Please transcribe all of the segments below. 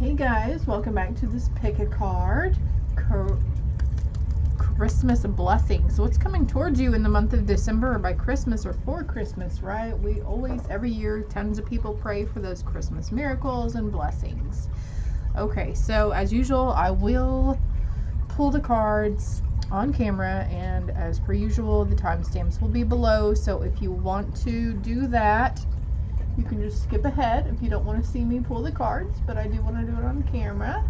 Hey guys, welcome back to this pick a card. Christmas blessings. What's coming towards you in the month of December or by Christmas or for Christmas, right? We always, every year, tons of people pray for those Christmas miracles and blessings. Okay, so as usual, I will pull the cards on camera, and as per usual, the timestamps will be below. So if you want to do that, you can just skip ahead if you don't want to see me pull the cards, but I do want to do it on camera.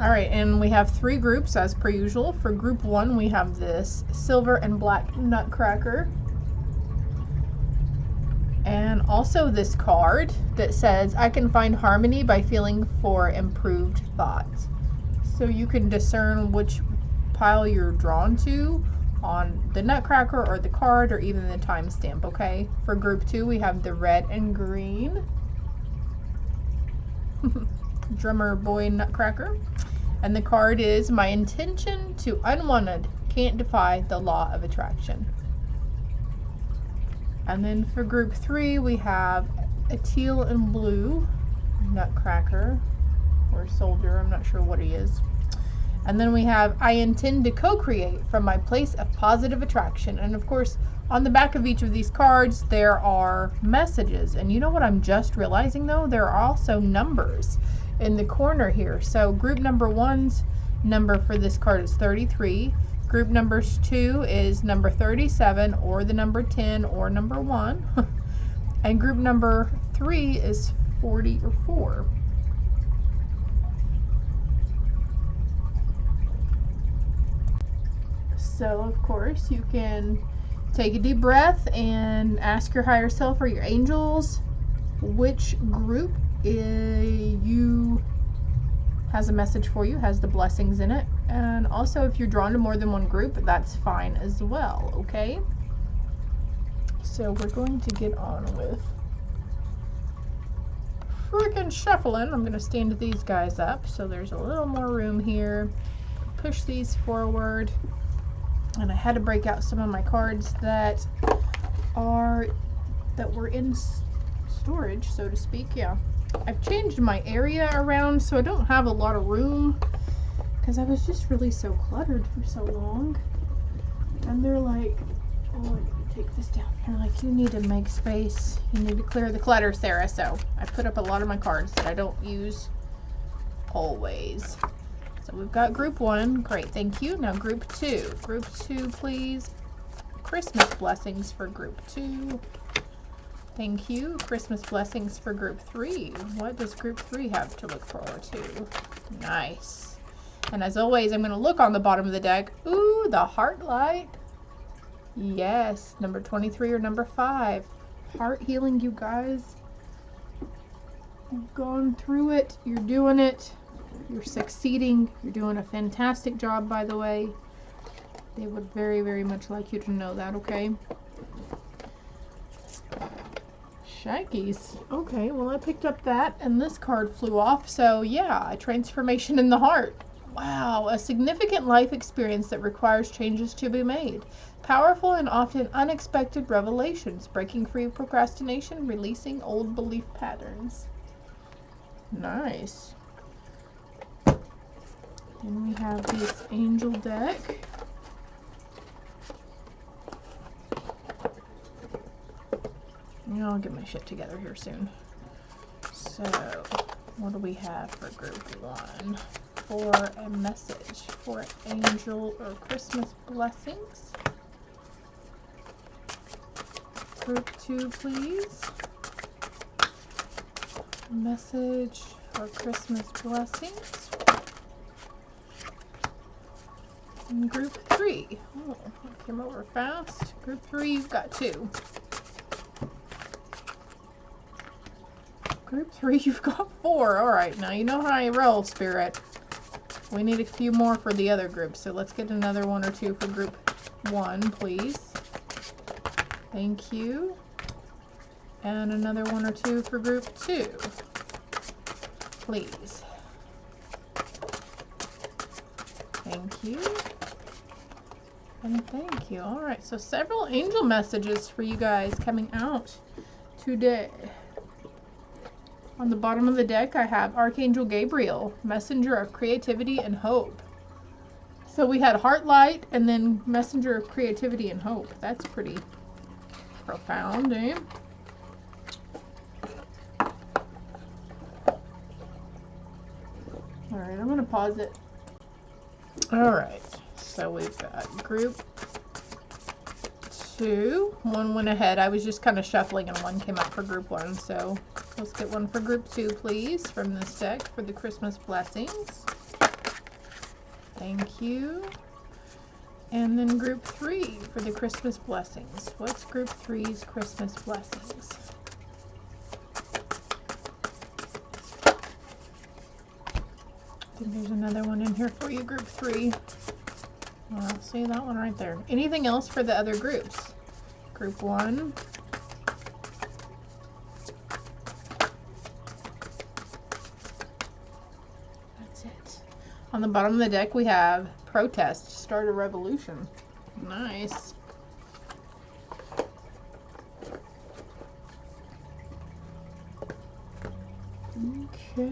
All right, and we have three groups as per usual. For group one, we have this silver and black nutcracker. And also this card that says, I can find harmony by feeling for improved thoughts. So you can discern which pile you're drawn to on the nutcracker or the card or even the timestamp, okay? For group two, we have the red and green drummer boy nutcracker. And the card is, my intention to unwanted can't defy the law of attraction. And then for group three, we have a teal and blue nutcracker or soldier, I'm not sure what he is. And then we have, I intend to co-create from my place of positive attraction. And of course, on the back of each of these cards, there are messages. And you know what I'm just realizing though? There are also numbers in the corner here. So group number one's number for this card is 33. Group number two is number 37 or the number 10 or number 1. And group number 3 is 40 or 4. So of course you can take a deep breath and ask your higher self or your angels which group has a message for you, has the blessings in it. And also if you're drawn to more than one group, that's fine as well, okay? So we're going to get on with freaking shuffling. I'm going to stand these guys up so there's a little more room here. Push these forward. And I had to break out some of my cards that were in storage, so to speak. Yeah, I've changed my area around, so I don't have a lot of room because I was just really so cluttered for so long. And they're like, oh, I need to take this down. They're like, you need to make space. You need to clear the clutter, Sarah. So I put up a lot of my cards that I don't use always. So we've got group one. Great, thank you. Now group two. Group two, please. Christmas blessings for group two. Thank you. Christmas blessings for group three. What does group three have to look forward to? Nice. And as always, I'm going to look on the bottom of the deck. Ooh, the heart light. Yes, number 23 or number 5. Heart healing, you guys. You've gone through it. You're doing it. You're succeeding. You're doing a fantastic job, by the way. They would very, very much like you to know that, okay? Shaggies. Okay, well, I picked up that, and this card flew off. So, yeah, a transformation in the heart. Wow, a significant life experience that requires changes to be made. Powerful and often unexpected revelations. Breaking free of procrastination, releasing old belief patterns. Nice. And we have this angel deck. I'll get my shit together here soon. So, what do we have for group one? For a message for angel or Christmas blessings. Group two, please. Message for Christmas blessings. And group three. Oh, I came over fast. Group three, you've got 2. Group 3, you've got 4. Alright, now you know how I roll, Spirit. We need a few more for the other groups, so let's get another 1 or 2 for group 1, please. Thank you. And another 1 or 2 for group 2. Please. Thank you. And thank you. Alright, so several angel messages for you guys coming out today. On the bottom of the deck, I have Archangel Gabriel, messenger of creativity and hope. So we had heart light and then messenger of creativity and hope. That's pretty profound, eh? All right, I'm going to pause it. All right, so we've got group 2. One went ahead. I was just kind of shuffling and one came out for group 1. So let's get one for group 2, please, from this deck for the Christmas blessings. Thank you. And then group 3 for the Christmas blessings. What's group 3's Christmas blessings? I think there's another one in here for you, group 3. Well, see that one right there. Anything else for the other groups? Group 1. That's it. On the bottom of the deck, we have protest, start a revolution. Nice. Okay.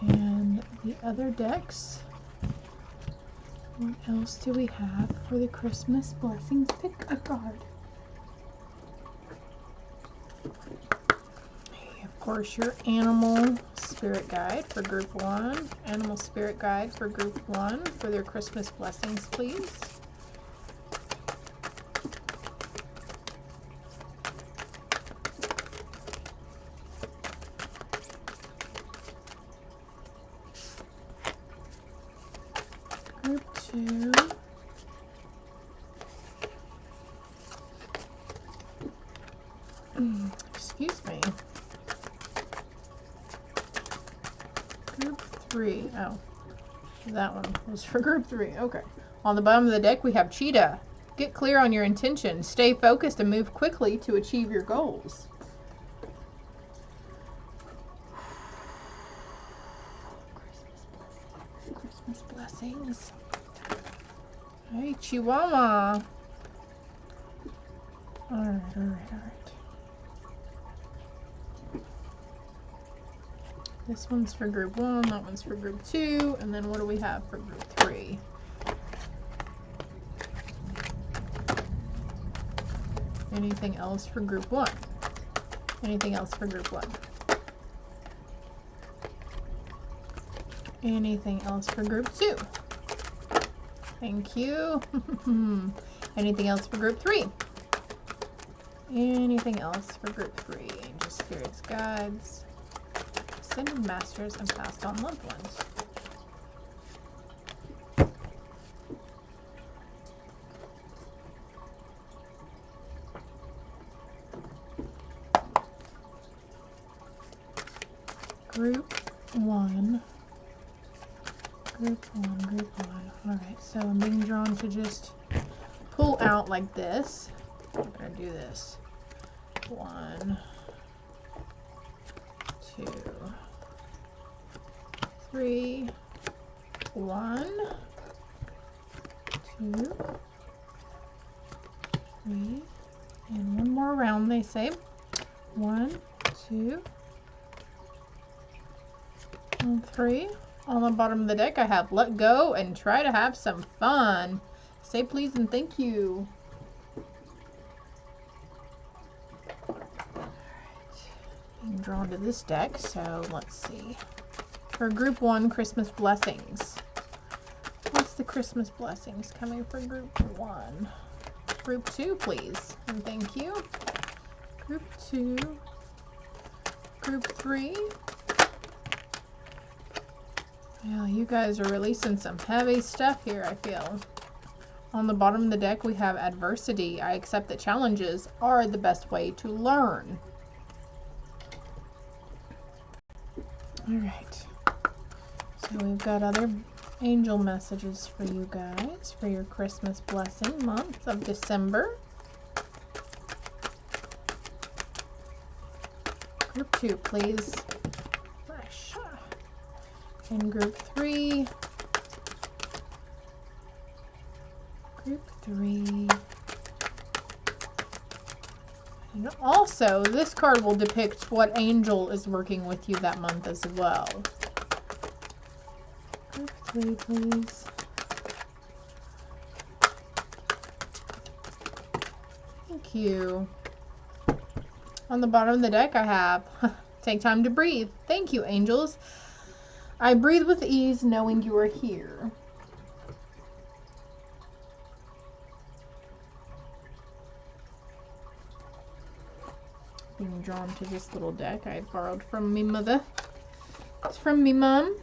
And the other decks, what else do we have for the Christmas blessings? Pick a card. Of course, your animal spirit guide for group 1. Animal spirit guide for group 1 for their Christmas blessings, please. Group 2. Excuse me. Group 3. Oh, that one was for group 3. Okay. On the bottom of the deck, we have Cheetah. Get clear on your intention. Stay focused and move quickly to achieve your goals. Christmas blessings. Hey, Chihuahua. All right. This one's for group 1, that one's for group 2, and then what do we have for group 3? Anything else for group 1? Anything else for group 1? Anything else for group 2? Thank you. Anything else for group 3? Anything else for group 3? Angel spirits, guides, ascended masters, and passed on loved ones. Group 1. Group 1. Alright, so I'm being drawn to just pull out like this. I'm going to do this. 1, 2, 3, 1, 2, 3, and one more round, they say. 1, 2, and 3. On the bottom of the deck, I have let go and try to have some fun. Say please and thank you. Being drawn to this deck, so let's see. For group 1, Christmas blessings. What's the Christmas blessings coming for group 1? Group 2, please, and thank you. Group 2. Group 3. Yeah, you guys are releasing some heavy stuff here, I feel. On the bottom of the deck, we have adversity. I accept that challenges are the best way to learn. Alright. So we've got other angel messages for you guys for your Christmas blessing month of December. Group 2, please. And group 3. Group 3. And also, this card will depict what angel is working with you that month as well. Group 3, please. Thank you. On the bottom of the deck I have, take time to breathe. Thank you, angels. I breathe with ease knowing you are here. Being drawn to this little deck I borrowed from me mother. It's from me mom.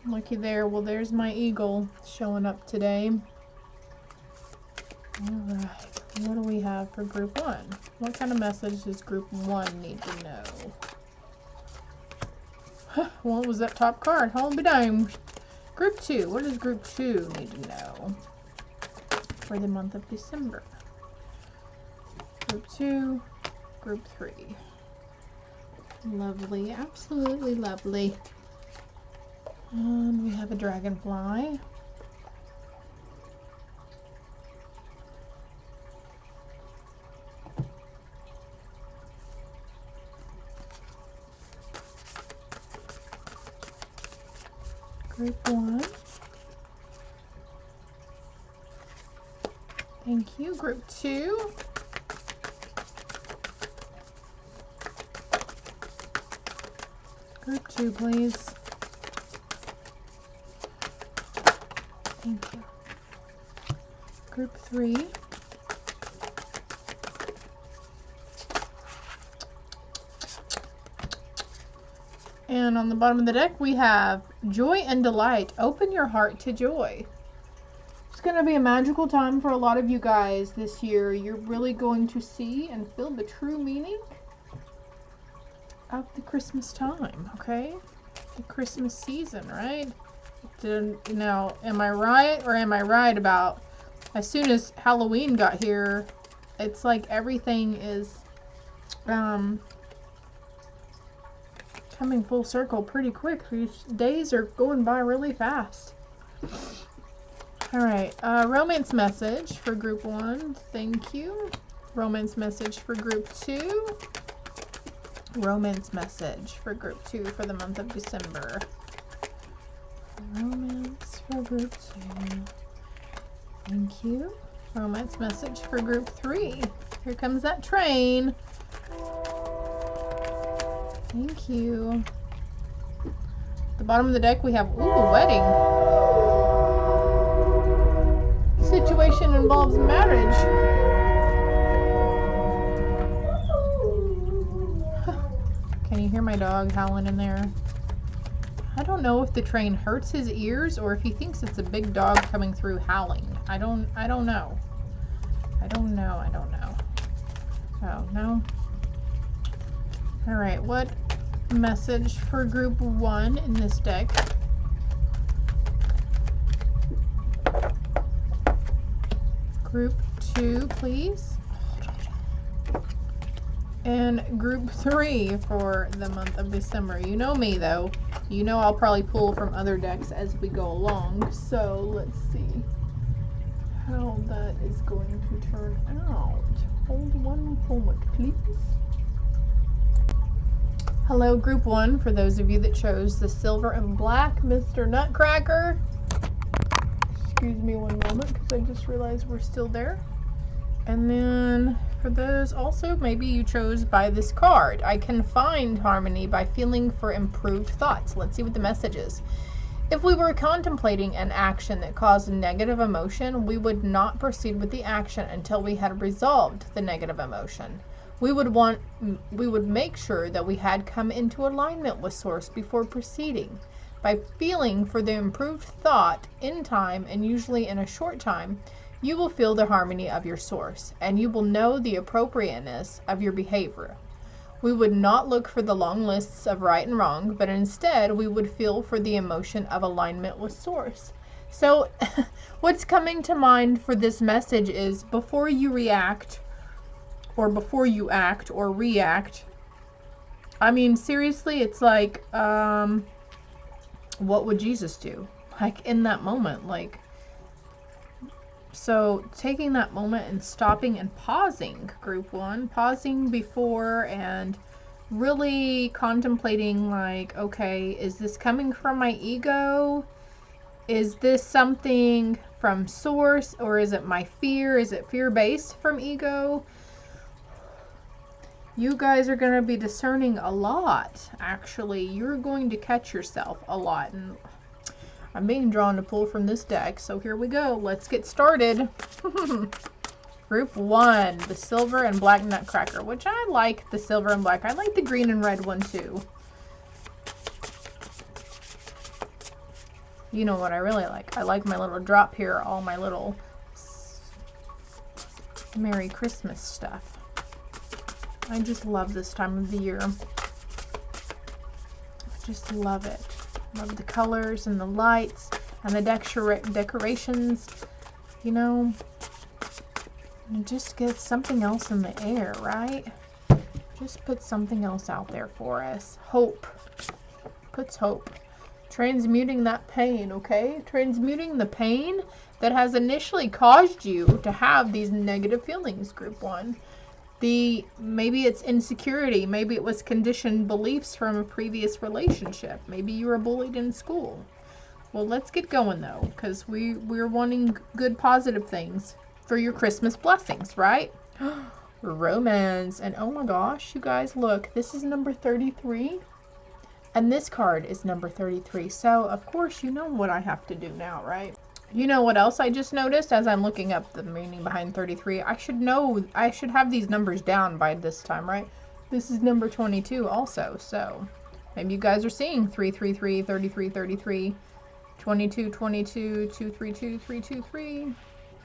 Looky there. Well, there's my eagle showing up today. Alright. What do we have for group 1? What kind of message does group 1 need to know? What was that top card? Hold me down. Group 2. What does group 2 need to know for the month of December? Group 2. Group 3. Lovely. Absolutely lovely. And we have a dragonfly. Group 1. Thank you. Group 2. Group 2, please. Thank you. Group 3. And on the bottom of the deck we have joy and delight. Open your heart to joy. It's going to be a magical time for a lot of you guys this year. You're really going to see and feel the true meaning of the Christmas time, okay? The Christmas season, right? Now, am I right or am I right about as soon as Halloween got here, it's like everything is coming full circle pretty quick. These days are going by really fast. Alright, romance message for group 1. Thank you. Romance message for group 2. Romance message for group 2 for the month of December. Romance for group 2. Thank you. Romance message for group 3. Here comes that train. Thank you. At the bottom of the deck we have, ooh, a wedding. Situation involves marriage. Can you hear my dog howling in there? I don't know if the train hurts his ears or if he thinks it's a big dog coming through howling. I don't know. Oh, no. All right, what message for group 1 in this deck? Group 2, please. And group 3 for the month of December. You know me though. You know I'll probably pull from other decks as we go along. So let's see how that is going to turn out. Hold one moment, please. Hello, group 1. For those of you that chose the silver and black, Mr. Nutcracker. Excuse me one moment because I just realized we're still there. And then for those also, maybe you chose by this card. I can find harmony by feeling for improved thoughts. Let's see what the message is. If we were contemplating an action that caused negative emotion, we would not proceed with the action until we had resolved the negative emotion. We would make sure that we had come into alignment with Source before proceeding. By feeling for the improved thought in time, and usually in a short time, you will feel the harmony of your Source, and you will know the appropriateness of your behavior. We would not look for the long lists of right and wrong, but instead we would feel for the emotion of alignment with Source. So what's coming to mind for this message is before you react, or before you act or react, I mean, seriously, it's like, what would Jesus do? Like, in that moment, like, So taking that moment and stopping and pausing, group one, pausing before and really contemplating like, okay, is this coming from my ego? Is this something from source, or is it my fear? Is it fear-based from ego? You guys are going to be discerning a lot, actually. You're going to catch yourself a lot. And I'm being drawn to pull from this deck, so here we go. Let's get started. Group one, the silver and black nutcracker, which I like the silver and black. I like the green and red one too. You know what I really like? I like my little drop here, all my little Merry Christmas stuff. I just love this time of the year. I just love it. Love the colors and the lights and the decorations, you know. And just get something else in the air, right? Just put something else out there for us. Hope. Puts hope. Transmuting that pain, okay? Transmuting the pain that has initially caused you to have these negative feelings, group one. Maybe it's insecurity. Maybe it was conditioned beliefs from a previous relationship. Maybe you were bullied in school. Well, let's get going though, because we're wanting good, positive things for your Christmas blessings, right? Romance. And oh my gosh, you guys, look, this is number 33. And this card is number 33. So, of course, you know what I have to do now, right? You know what else I just noticed as I'm looking up the meaning behind 33? I should have these numbers down by this time, right? This is number 22 also. So, maybe you guys are seeing 333, 33, 33, 22, 22, 232, 323.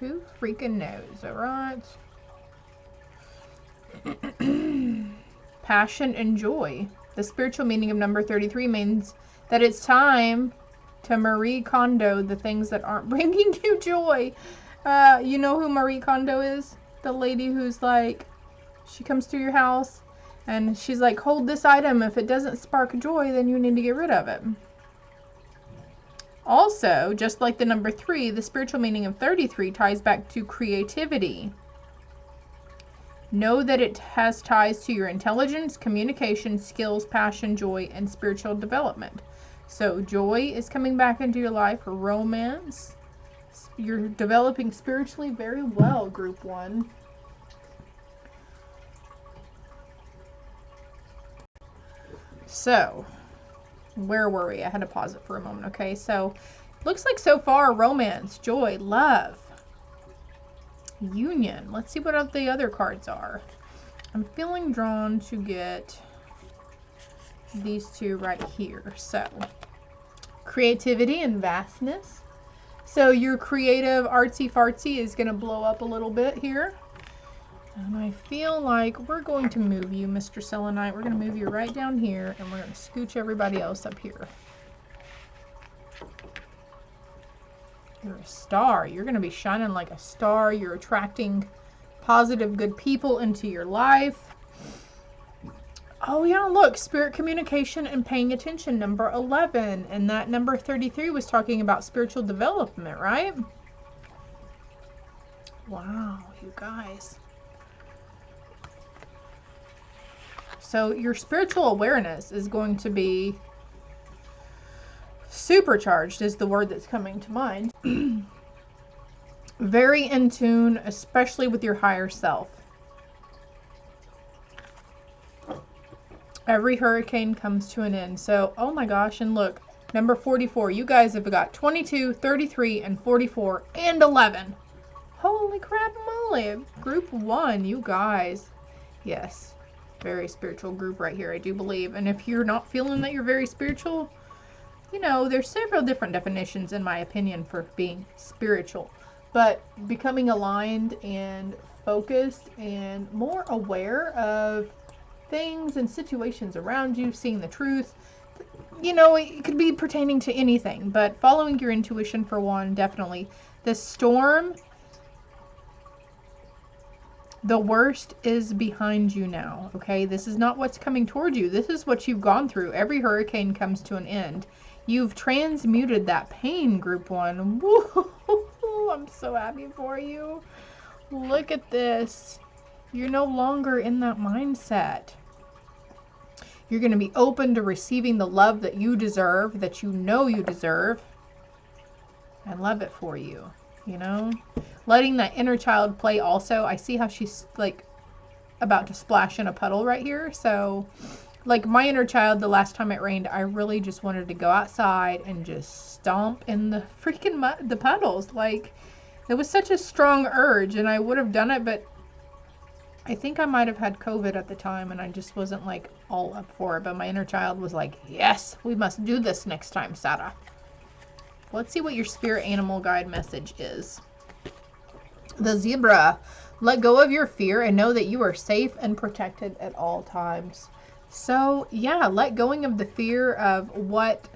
Who freaking knows, all right? Passion and joy. The spiritual meaning of number 33 means that it's time to Marie Kondo the things that aren't bringing you joy. You know who Marie Kondo is? The lady who's like, she comes to your house and she's like, hold this item. If it doesn't spark joy, then you need to get rid of it. Also, just like the number 3, the spiritual meaning of 33 ties back to creativity. Know that it has ties to your intelligence, communication, skills, passion, joy, and spiritual development. So joy is coming back into your life. Romance. You're developing spiritually very well, group one. So, where were we? I had to pause it for a moment, okay? So, looks like so far romance, joy, love, union. Let's see what the other cards are. I'm feeling drawn to get these two right here. So, creativity and vastness. So your creative artsy fartsy is going to blow up a little bit here. And I feel like we're going to move you, Mr. Selenite. We're going to move you right down here, and we're going to scooch everybody else up here. You're a star. You're going to be shining like a star. You're attracting positive, good people into your life. Oh yeah, look, spirit communication and paying attention, number 11. And that number 33 was talking about spiritual development, right? Wow, you guys. So your spiritual awareness is going to be supercharged, is the word that's coming to mind. Very in tune, especially with your higher self. Every hurricane comes to an end. So, oh my gosh, and look, number 44. You guys have got 22, 33, and 44, and 11. Holy crap moly. Group 1, you guys. Yes, very spiritual group right here, I do believe. And if you're not feeling that you're very spiritual, you know, there's several different definitions, in my opinion, for being spiritual. But becoming aligned and focused and more aware of things and situations around you, seeing the truth. You know, it could be pertaining to anything, but following your intuition for one, definitely. The storm, the worst is behind you now, okay? This is not what's coming toward you. This is what you've gone through. Every hurricane comes to an end. You've transmuted that pain, group 1. Woo! I'm so happy for you. Look at this. You're no longer in that mindset. You're going to be open to receiving the love that you deserve, that you know you deserve. I love it for you, you know? Letting that inner child play also. I see how she's like about to splash in a puddle right here. So like my inner child, the last time it rained, I really just wanted to go outside and just stomp in the freaking mud, the puddles. Like it was such a strong urge, and I would have done it, but I think I might have had COVID at the time and I just wasn't like all up for it. But my inner child was like, yes, we must do this next time, Sarah. Let's see what your spirit animal guide message is. The zebra. Let go of your fear and know that you are safe and protected at all times. So yeah, let going of the fear of what,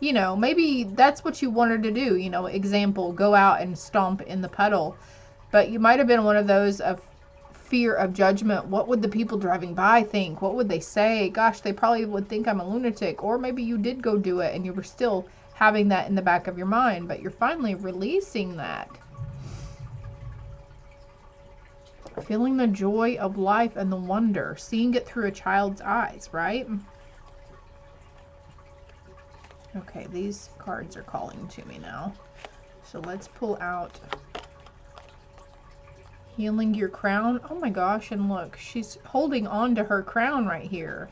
you know, maybe that's what you wanted to do. You know, example, go out and stomp in the puddle. But you might have been one of those of fear of judgment. What would the people driving by think? What would they say? Gosh, they probably would think I'm a lunatic. Or maybe you did go do it and you were still having that in the back of your mind, but you're finally releasing that. Feeling the joy of life and the wonder, seeing it through a child's eyes, right? Okay, these cards are calling to me now. So let's pull out Healing Your Crown. Oh my gosh, and look, she's holding on to her crown right here.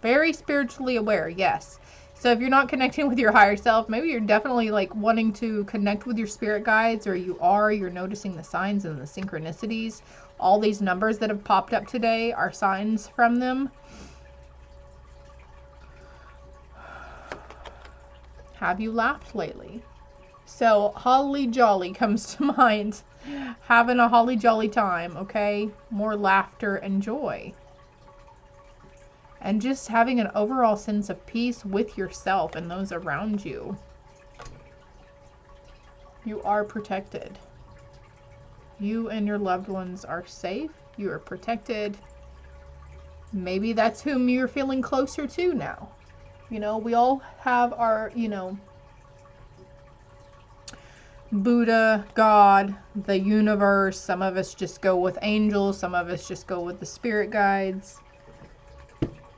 Very spiritually aware, yes. So if you're not connecting with your higher self, maybe you're definitely like wanting to connect with your spirit guides, or you're noticing the signs and the synchronicities. All these numbers that have popped up today are signs from them. Have you laughed lately? So holly jolly comes to mind. Having a holly jolly time, okay? More laughter and joy. And just having an overall sense of peace with yourself and those around you. You are protected. You and your loved ones are safe. You are protected. Maybe that's whom you're feeling closer to now. You know, we all have our, you know, Buddha, God, the universe. Some of us just go with angels. Some of us just go with the spirit guides.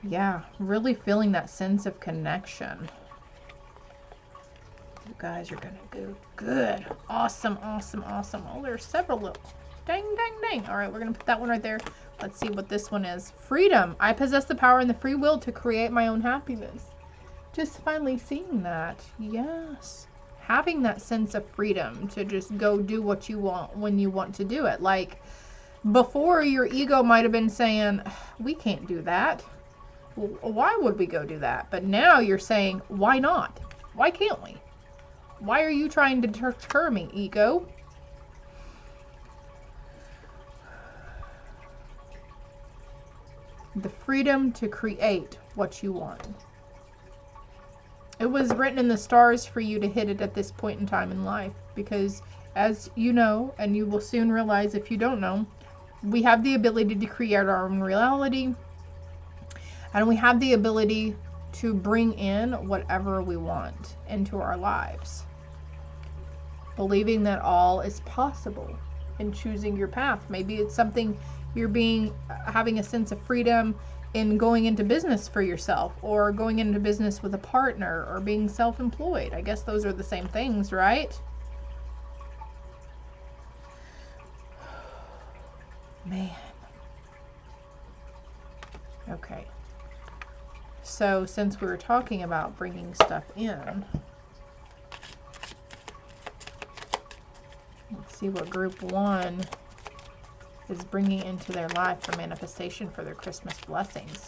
Yeah, really feeling that sense of connection. You guys are going to do good. Awesome, awesome, awesome. Oh, there's several little. Dang, dang, dang. All right, we're going to put that one right there. Let's see what this one is. Freedom. I possess the power and the free will to create my own happiness. Just finally seeing that. Yes. Having that sense of freedom to just go do what you want when you want to do it. Like, before, your ego might have been saying, we can't do that. Why would we go do that? But now you're saying, why not? Why can't we? Why are you trying to deter me, ego? The freedom to create what you want. It was written in the stars for you to hit it at this point in time in life, because as you know, and you will soon realize if you don't know, we have the ability to create our own reality, and we have the ability to bring in whatever we want into our lives. Believing that all is possible in choosing your path. Maybe it's something you're having a sense of freedom in going into business for yourself, or going into business with a partner, or being self-employed. I guess those are the same things, right? Man. Okay. So since we were talking about bringing stuff in, let's see what group 1 is bringing into their life for manifestation for their Christmas blessings.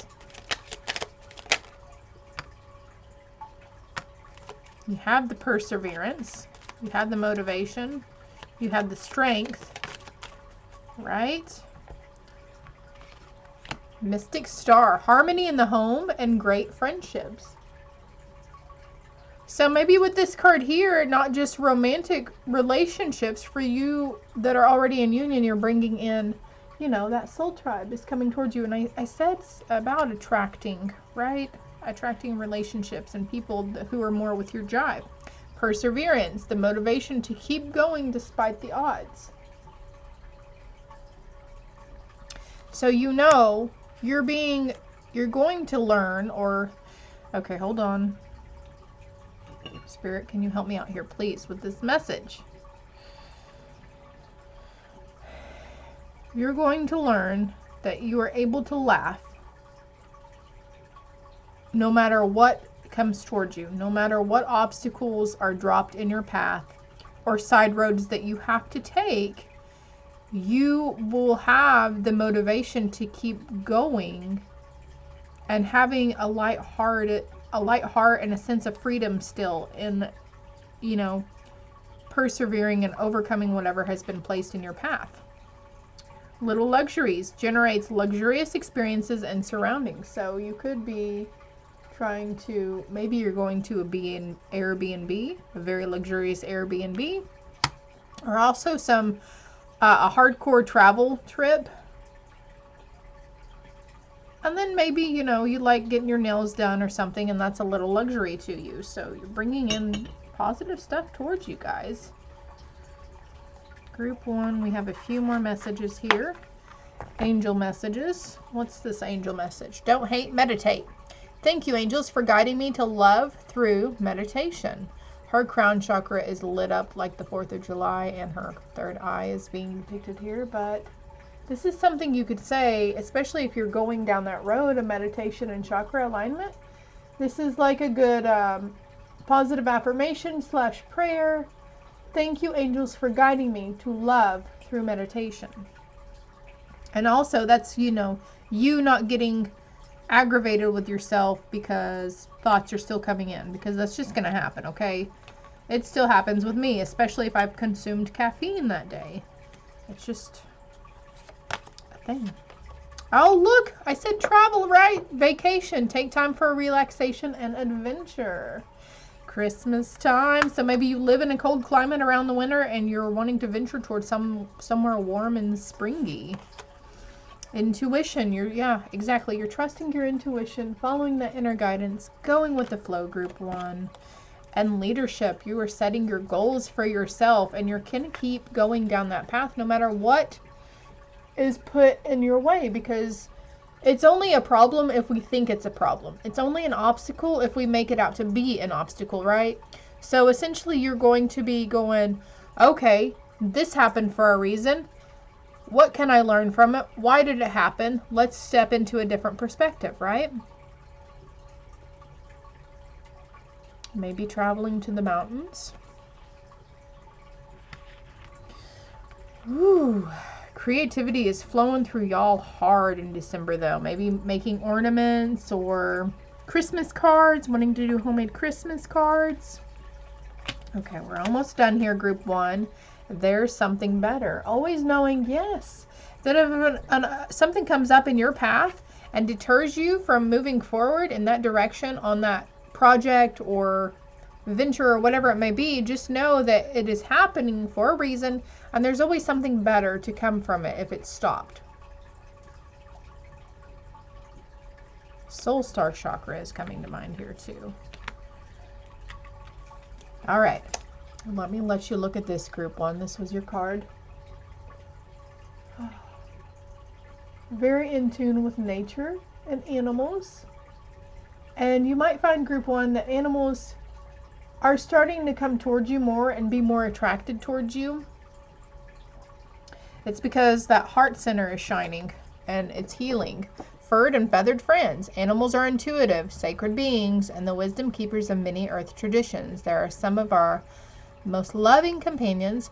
You have the perseverance, you have the motivation, you have the strength, right? Mystic Star, harmony in the home and great friendships. So maybe with this card here, not just romantic relationships for you that are already in union, you're bringing in, you know, that soul tribe is coming towards you. And I said about attracting, right? attracting relationships and people who are more with your jive. Perseverance, the motivation to keep going despite the odds. So you know you're going to learn, or okay, hold on. Spirit, can you help me out here, please, with this message? You're going to learn that you are able to laugh no matter what comes towards you, no matter what obstacles are dropped in your path or side roads that you have to take. You will have the motivation to keep going and having a light heart and a sense of freedom still in, you know, persevering and overcoming whatever has been placed in your path. Little luxuries generates luxurious experiences and surroundings. So you could be trying to, maybe you're going to an Airbnb, a very luxurious Airbnb, or also a hardcore travel trip. And then maybe, you know, you like getting your nails done or something, and that's a little luxury to you. So you're bringing in positive stuff towards you guys. Group 1, we have a few more messages here. Angel messages. What's this angel message? Don't hate, meditate. Thank you, angels, for guiding me to love through meditation. Her crown chakra is lit up like the 4th of July, and her third eye is being depicted here. But this is something you could say, especially if you're going down that road of meditation and chakra alignment. This is like a good positive affirmation / prayer. Thank you, angels, for guiding me to love through meditation. And also, that's, you know, you not getting aggravated with yourself because thoughts are still coming in, because that's just going to happen, okay? It still happens with me, especially if I've consumed caffeine that day. It's just a thing. Oh, look, I said travel, right? Vacation. Take time for relaxation and adventure. Christmas time. So maybe you live in a cold climate around the winter and you're wanting to venture towards somewhere warm and springy. Intuition. Yeah, exactly. You're trusting your intuition, following that inner guidance, going with the flow, group 1. And leadership. You are setting your goals for yourself, and you're going to keep going down that path no matter what is put in your way, because it's only a problem if we think it's a problem. It's only an obstacle if we make it out to be an obstacle, right? So essentially you're going to be going, okay, this happened for a reason. What can I learn from it? Why did it happen? Let's step into a different perspective, right? Maybe traveling to the mountains. Ooh. Creativity is flowing through y'all hard in December, though. Maybe making ornaments or Christmas cards, wanting to do homemade Christmas cards. Okay, we're almost done here, group 1. There's something better. Always knowing, yes, that if something comes up in your path and deters you from moving forward in that direction on that project or venture or whatever it may be, just know that it is happening for a reason, and there's always something better to come from it if it's stopped. Soul Star chakra is coming to mind here too. All right, let me let you look at this, group 1. This was your card. Very in tune with nature and animals. And you might find, group 1, that animals are starting to come towards you more and be more attracted towards you. It's because that heart center is shining and it's healing. Furred and feathered friends. Animals are intuitive, sacred beings, and the wisdom keepers of many earth traditions. They are some of our most loving companions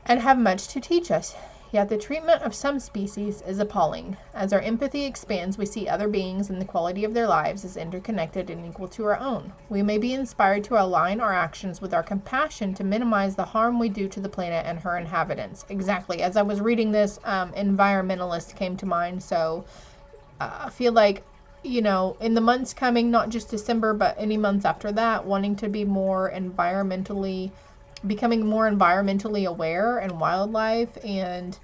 and have much to teach us. Yet the treatment of some species is appalling. As our empathy expands, we see other beings and the quality of their lives as interconnected and equal to our own. We may be inspired to align our actions with our compassion to minimize the harm we do to the planet and her inhabitants. Exactly. As I was reading this, environmentalist came to mind. So I feel like, you know, in the months coming, not just December, but any months after that, wanting to be becoming more environmentally aware and wildlife, and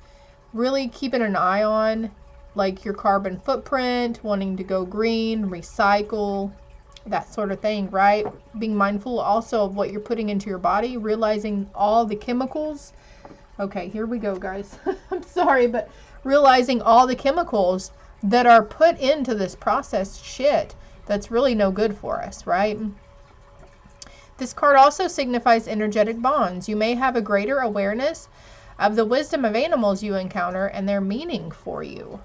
really keeping an eye on like your carbon footprint, wanting to go green, recycle, that sort of thing, right? Being mindful also of what you're putting into your body, realizing all the chemicals. Okay, here we go, guys. I'm sorry, but realizing all the chemicals that are put into this processed shit that's really no good for us, right? This card also signifies energetic bonds. You may have a greater awareness of the wisdom of animals you encounter and their meaning for you.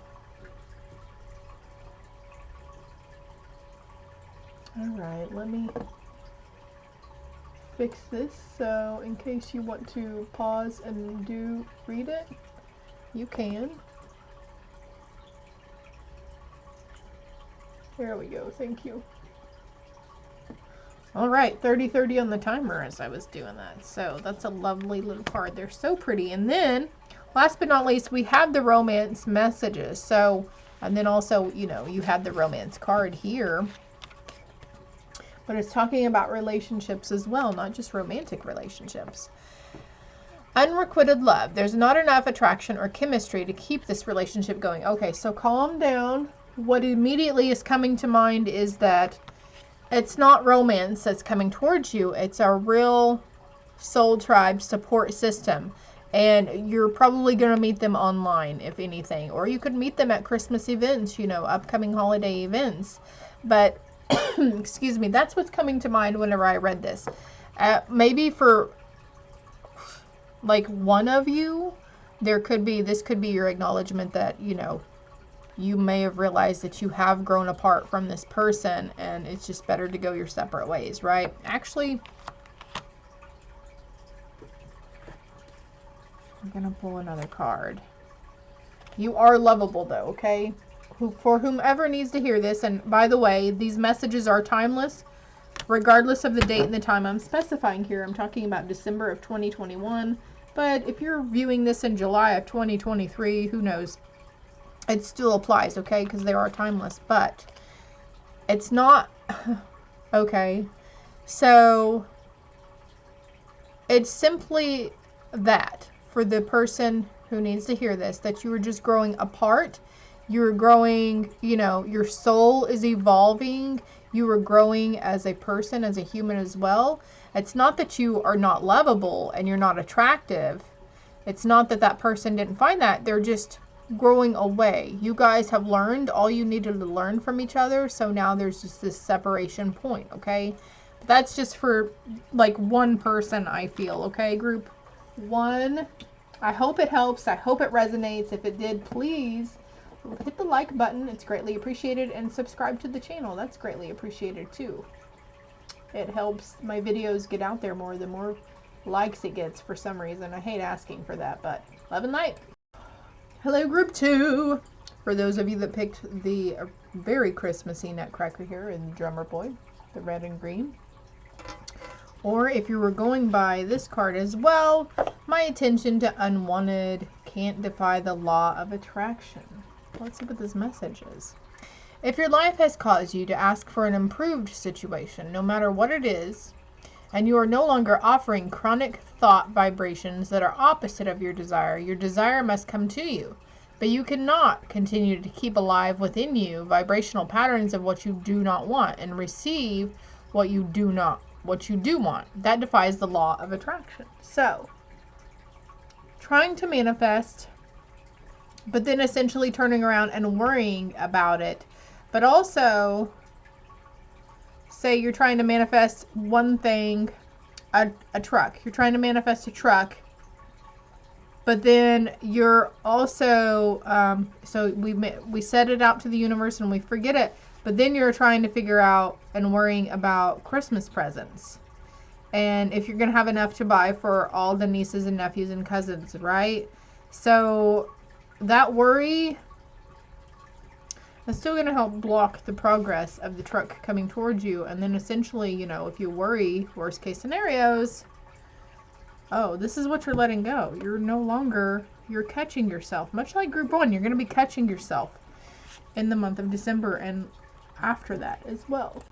All right, let me fix this so in case you want to pause and read it, you can. There we go, thank you. All right, 30-30 on the timer as I was doing that. So that's a lovely little card. They're so pretty. And then, last but not least, we have the romance messages. So, and then also, you know, you have the romance card here. But it's talking about relationships as well, not just romantic relationships. Unrequited love. There's not enough attraction or chemistry to keep this relationship going. Okay, so calm down. What immediately is coming to mind is that it's not romance that's coming towards you. It's a real soul tribe support system. And you're probably going to meet them online, if anything. Or you could meet them at Christmas events, you know, upcoming holiday events. But, excuse me, that's what's coming to mind whenever I read this. Maybe for, like, one of you, this could be your acknowledgement that, you know, you may have realized that you have grown apart from this person and it's just better to go your separate ways, right? Actually, I'm going to pull another card. You are lovable though, okay? For whomever needs to hear this, and by the way, these messages are timeless, regardless of the date and the time I'm specifying here. I'm talking about December of 2021, but if you're viewing this in July of 2023, who knows? It still applies, okay, because they are timeless, but it's not, okay, so it's simply that for the person who needs to hear this, that you were just growing apart, you're growing, you know, your soul is evolving, you were growing as a person, as a human as well. It's not that you are not lovable and you're not attractive. It's not that that person didn't find that, they're just growing away. You guys have learned all you needed to learn from each other, so now there's just this separation point, okay? But that's just for like one person, I feel, okay? Group one. I hope it helps. I hope it resonates. If it did, please hit the like button. It's greatly appreciated, and subscribe to the channel. That's greatly appreciated too. It helps my videos get out there more. The more likes it gets for some reason. I hate asking for that, but love and light. Hello, group two. For those of you that picked the very Christmassy nutcracker here in Drummer Boy, the red and green. Or if you were going by this card as well, my attention to unwanted, can't defy the law of attraction. Let's see what this message is. If your life has caused you to ask for an improved situation, no matter what it is, and you are no longer offering chronic thought vibrations that are opposite of your desire must come to you. But you cannot continue to keep alive within you vibrational patterns of what you do not want and receive what you do want. That defies the law of attraction. So, trying to manifest, but then essentially turning around and worrying about it. But also, say you're trying to manifest one thing, a truck. You're trying to manifest a truck, but then you're also, so we set it out to the universe and we forget it, but then you're trying to figure out and worrying about Christmas presents. And if you're going to have enough to buy for all the nieces and nephews and cousins, right? So that worry is still going to help block the progress of the truck coming towards you. And then essentially, you know, if you worry, worst case scenarios, oh, this is what you're letting go. You're no longer, you're catching yourself. Much like group one, you're going to be catching yourself in the month of December and after that as well.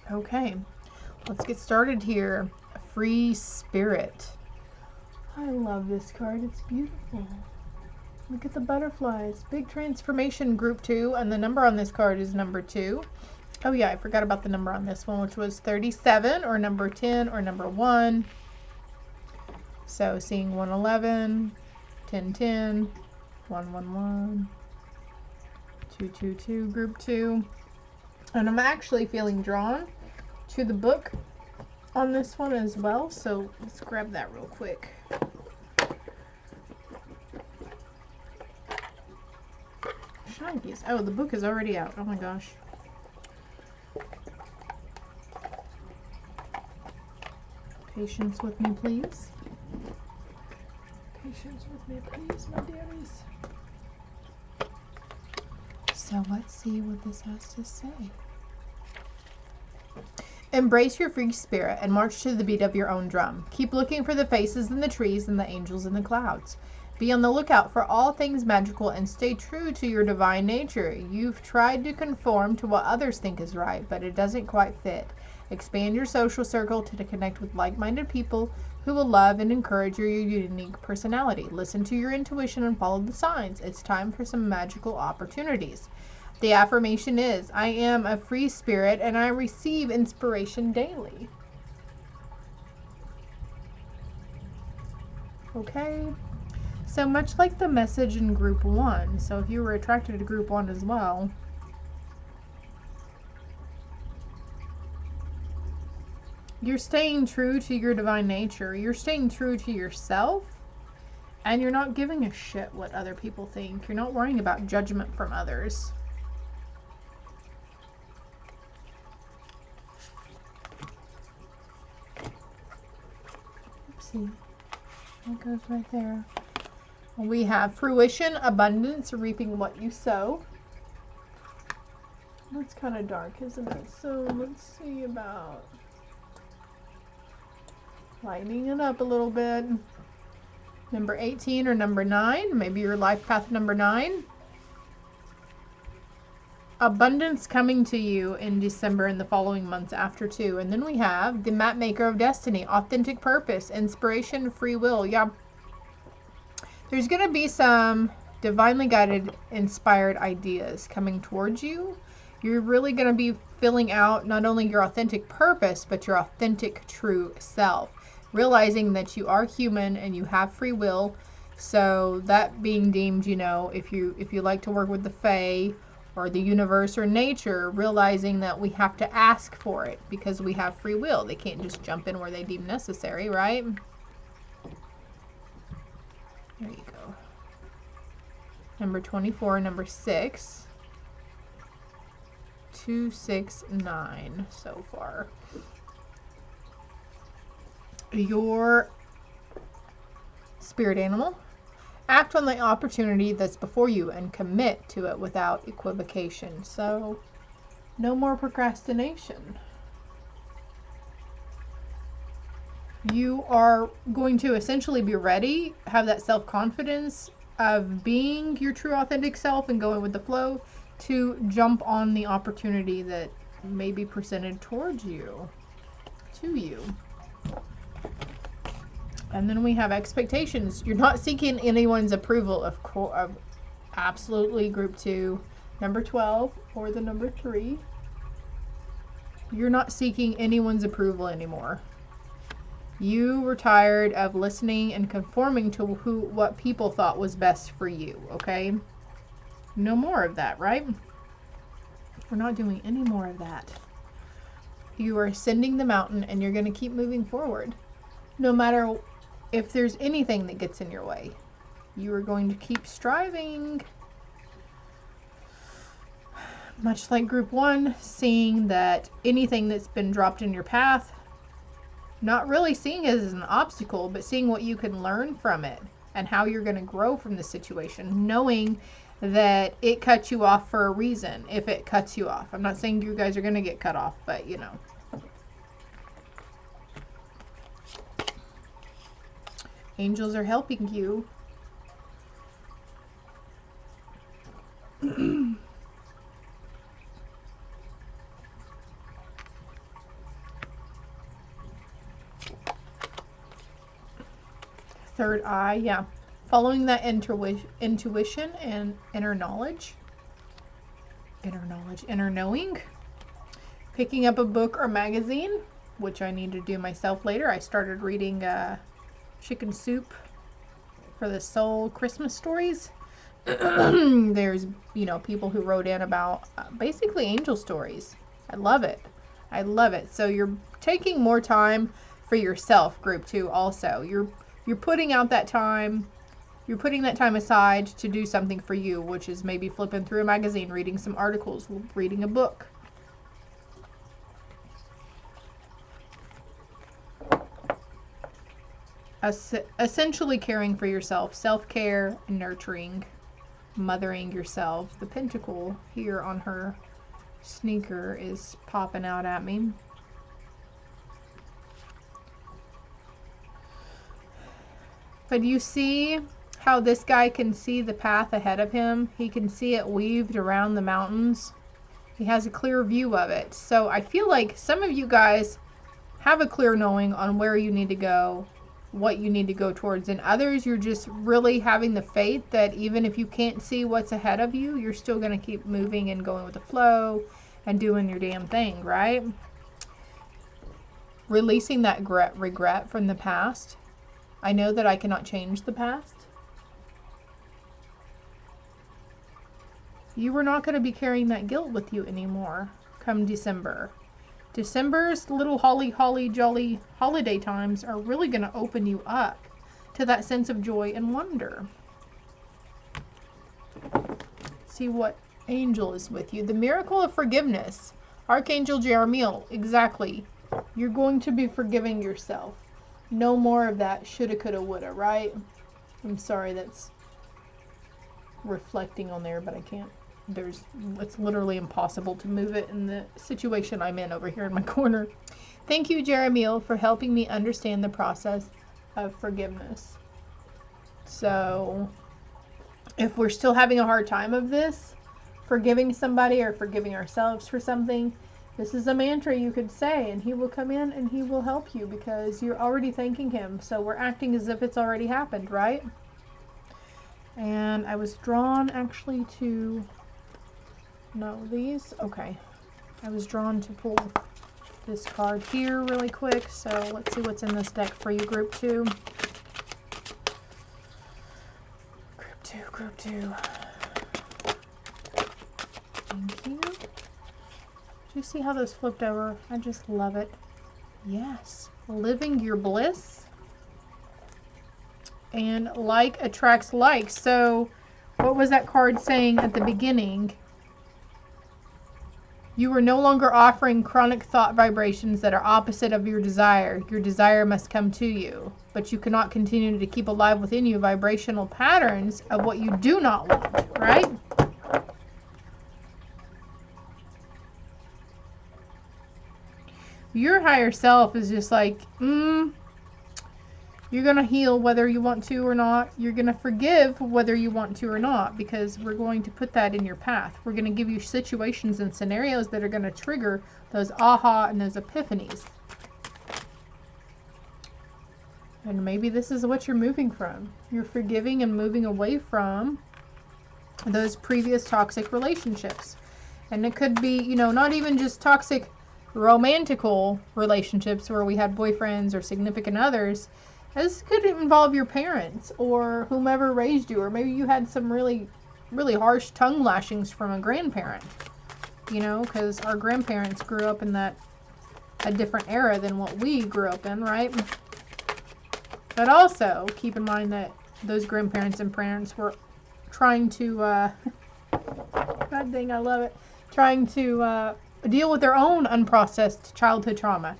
Okay, let's get started here. Free Spirit. I love this card. It's beautiful. Look at the butterflies. Big transformation, group 2, and the number on this card is number 2. Oh yeah, I forgot about the number on this one, which was 37, or number 10, or number 1. So seeing 111, 1010, 111, 222, group 2. And I'm actually feeling drawn to the book on this one as well, so let's grab that real quick. Shinies. Oh, the book is already out. Oh my gosh. Patience with me, please. Patience with me, please, my dearies. So let's see what this has to say. Embrace your free spirit and march to the beat of your own drum. Keep looking for the faces in the trees and the angels in the clouds. Be on the lookout for all things magical and stay true to your divine nature. You've tried to conform to what others think is right, but it doesn't quite fit. Expand your social circle to connect with like-minded people who will love and encourage your unique personality. Listen to your intuition and follow the signs. It's time for some magical opportunities. The affirmation is, I am a free spirit and I receive inspiration daily. Okay. So much like the message in group 1. So if you were attracted to group 1 as well, you're staying true to your divine nature. You're staying true to yourself. And you're not giving a shit what other people think. You're not worrying about judgment from others. Oopsie. That goes right there. We have fruition, abundance, reaping what you sow. That's kind of dark, isn't it? So let's see about lightening it up a little bit. Number 18 or number 9, maybe your life path number 9. Abundance coming to you in December and the following months after too. And then we have the map maker of destiny, authentic purpose, inspiration, free will. Yeah. There's going to be some divinely guided, inspired ideas coming towards you. You're really going to be filling out not only your authentic purpose, but your authentic true self. Realizing that you are human and you have free will. So that being deemed, you know, if you like to work with the Fae or the universe or nature, realizing that we have to ask for it because we have free will. They can't just jump in where they deem necessary, right? There you go. Number 24, number 6. 2, 6, 9 so far. Your spirit animal. Act on the opportunity that's before you and commit to it without equivocation. So, no more procrastination. You are going to essentially be ready, have that self-confidence of being your true authentic self and going with the flow to jump on the opportunity that may be presented towards you, to you. And then we have expectations. You're not seeking anyone's approval of absolutely group 2, number 12, or the number 3. You're not seeking anyone's approval anymore. You were tired of listening and conforming to what people thought was best for you, okay? No more of that, right? We're not doing any more of that. You are ascending the mountain and you're going to keep moving forward. No matter if there's anything that gets in your way, you are going to keep striving. Much like group 1, seeing that anything that's been dropped in your path, not really seeing it as an obstacle, but seeing what you can learn from it and how you're going to grow from the situation, knowing that it cuts you off for a reason if it cuts you off. I'm not saying you guys are going to get cut off, but you know. Angels are helping you. Third eye, yeah. Following that intuition and inner knowing. Picking up a book or magazine, which I need to do myself later. I started reading Chicken Soup for the Soul Christmas stories. There's, people who wrote in about basically angel stories. I love it. I love it. So you're taking more time for yourself, group 2 also. You're putting out that time. You're putting that time aside to do something for you, which is maybe flipping through a magazine, reading some articles, reading a book. Essentially caring for yourself, self-care, nurturing, mothering yourself. The pentacle here on her sneaker is popping out at me. But you see how this guy can see the path ahead of him? He can see it weaved around the mountains. He has a clear view of it. So I feel like some of you guys have a clear knowing on where you need to go, what you need to go towards, and others you're just really having the faith that even if you can't see what's ahead of you, you're still going to keep moving and going with the flow and doing your damn thing, right? Releasing that regret from the past. I know that I cannot change the past. You are not going to be carrying that guilt with you anymore come December. December's little holly jolly holiday times are really going to open you up to that sense of joy and wonder. See what angel is with you. The miracle of forgiveness. Archangel Jeremiel, exactly. You're going to be forgiving yourself. No more of that shoulda, coulda, woulda, right? I'm sorry, that's reflecting on there, but I can't. It's literally impossible to move it in the situation I'm in over here in my corner. Thank you, Jeremiel, for helping me understand the process of forgiveness. So if we're still having a hard time of this, forgiving somebody or forgiving ourselves for something, this is a mantra you could say, and he will come in and he will help you because you're already thanking him. So we're acting as if it's already happened, right? And I was drawn actually to, no, these, okay. I was drawn to pull this card here really quick. So let's see what's in this deck for you, group 2. Group 2. Thank you. Do you see how those flipped over? I just love it. Yes. Living your bliss. And like attracts like. So what was that card saying at the beginning? You are no longer offering chronic thought vibrations that are opposite of your desire. Your desire must come to you. But you cannot continue to keep alive within you vibrational patterns of what you do not want, right? Your higher self is just like, you're going to heal whether you want to or not. You're going to forgive whether you want to or not, because we're going to put that in your path. We're going to give you situations and scenarios that are going to trigger those aha and those epiphanies. And maybe this is what you're moving from. You're forgiving and moving away from those previous toxic relationships. And it could be, not even just toxic romantical relationships where we had boyfriends or significant others. This could involve your parents or whomever raised you, or maybe you had some really, really harsh tongue lashings from a grandparent, because our grandparents grew up in a different era than what we grew up in, right? But also keep in mind that those grandparents and parents were trying to, God dang, I love it, trying to deal with their own unprocessed childhood trauma.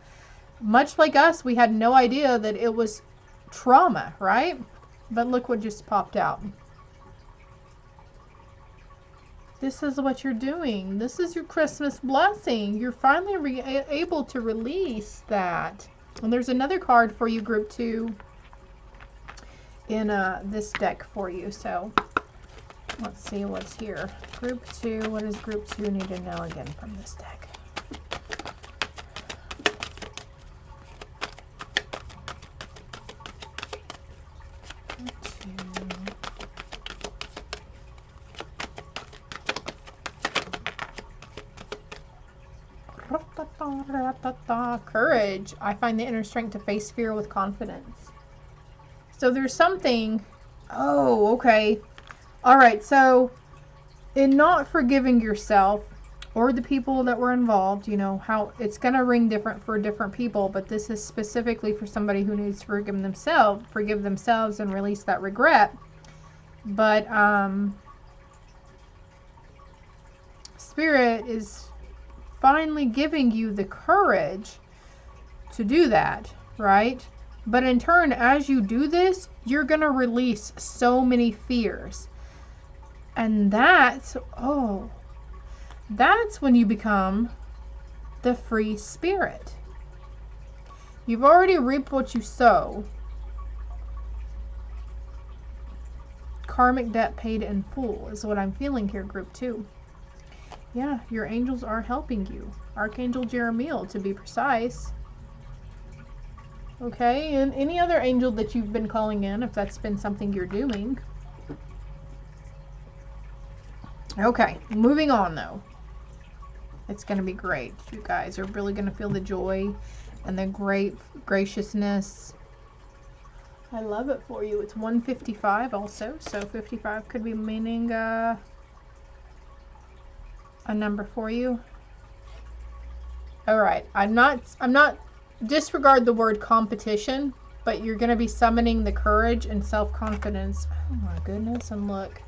Much like us, we had no idea that it was trauma, right? But look what just popped out. This is what you're doing. This is your Christmas blessing. You're finally able to release that. And there's another card for you, group 2, in this deck for you. So let's see what's here. Group 2, what does group 2 need to know again from this deck? Group 2. Courage. I find the inner strength to face fear with confidence. So there's something. Oh, okay. All right. So in not forgiving yourself or the people that were involved, you know, how it's going to ring different for different people, but this is specifically for somebody who needs to forgive themselves and release that regret. But Spirit is finally giving you the courage to do that, right? But in turn, as you do this, you're going to release so many fears. And that's when you become the free spirit. You've already reaped what you sow. Karmic debt paid in full is what I'm feeling here, group 2. Yeah, your angels are helping you. Archangel Jeremiel, to be precise. Okay, and any other angel that you've been calling in, if that's been something you're doing. Okay, moving on though. It's going to be great. You guys are really going to feel the joy and the great graciousness. I love it for you. It's 155 also, so 55 could be meaning a number for you. All right, I'm not disregard the word competition, but you're going to be summoning the courage and self-confidence. Oh my goodness, and look.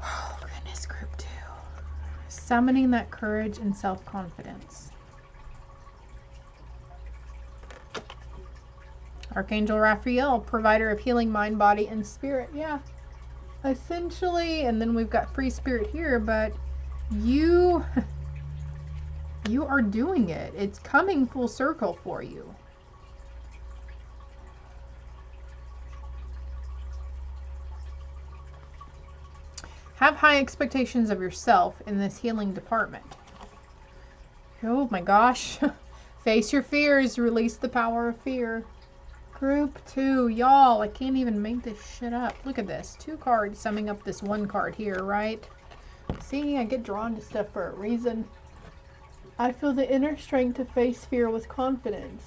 Oh goodness, group 2. Summoning that courage and self-confidence. Archangel Raphael, provider of healing mind, body, and spirit. Yeah, essentially, and then we've got free spirit here, but you are doing it. It's coming full circle for you. Have high expectations of yourself in this healing department. Oh my gosh. Face your fears. Release the power of fear. Group 2. Y'all, I can't even make this shit up. Look at this. 2 cards summing up this 1 card here, right? See, I get drawn to stuff for a reason. I feel the inner strength to face fear with confidence.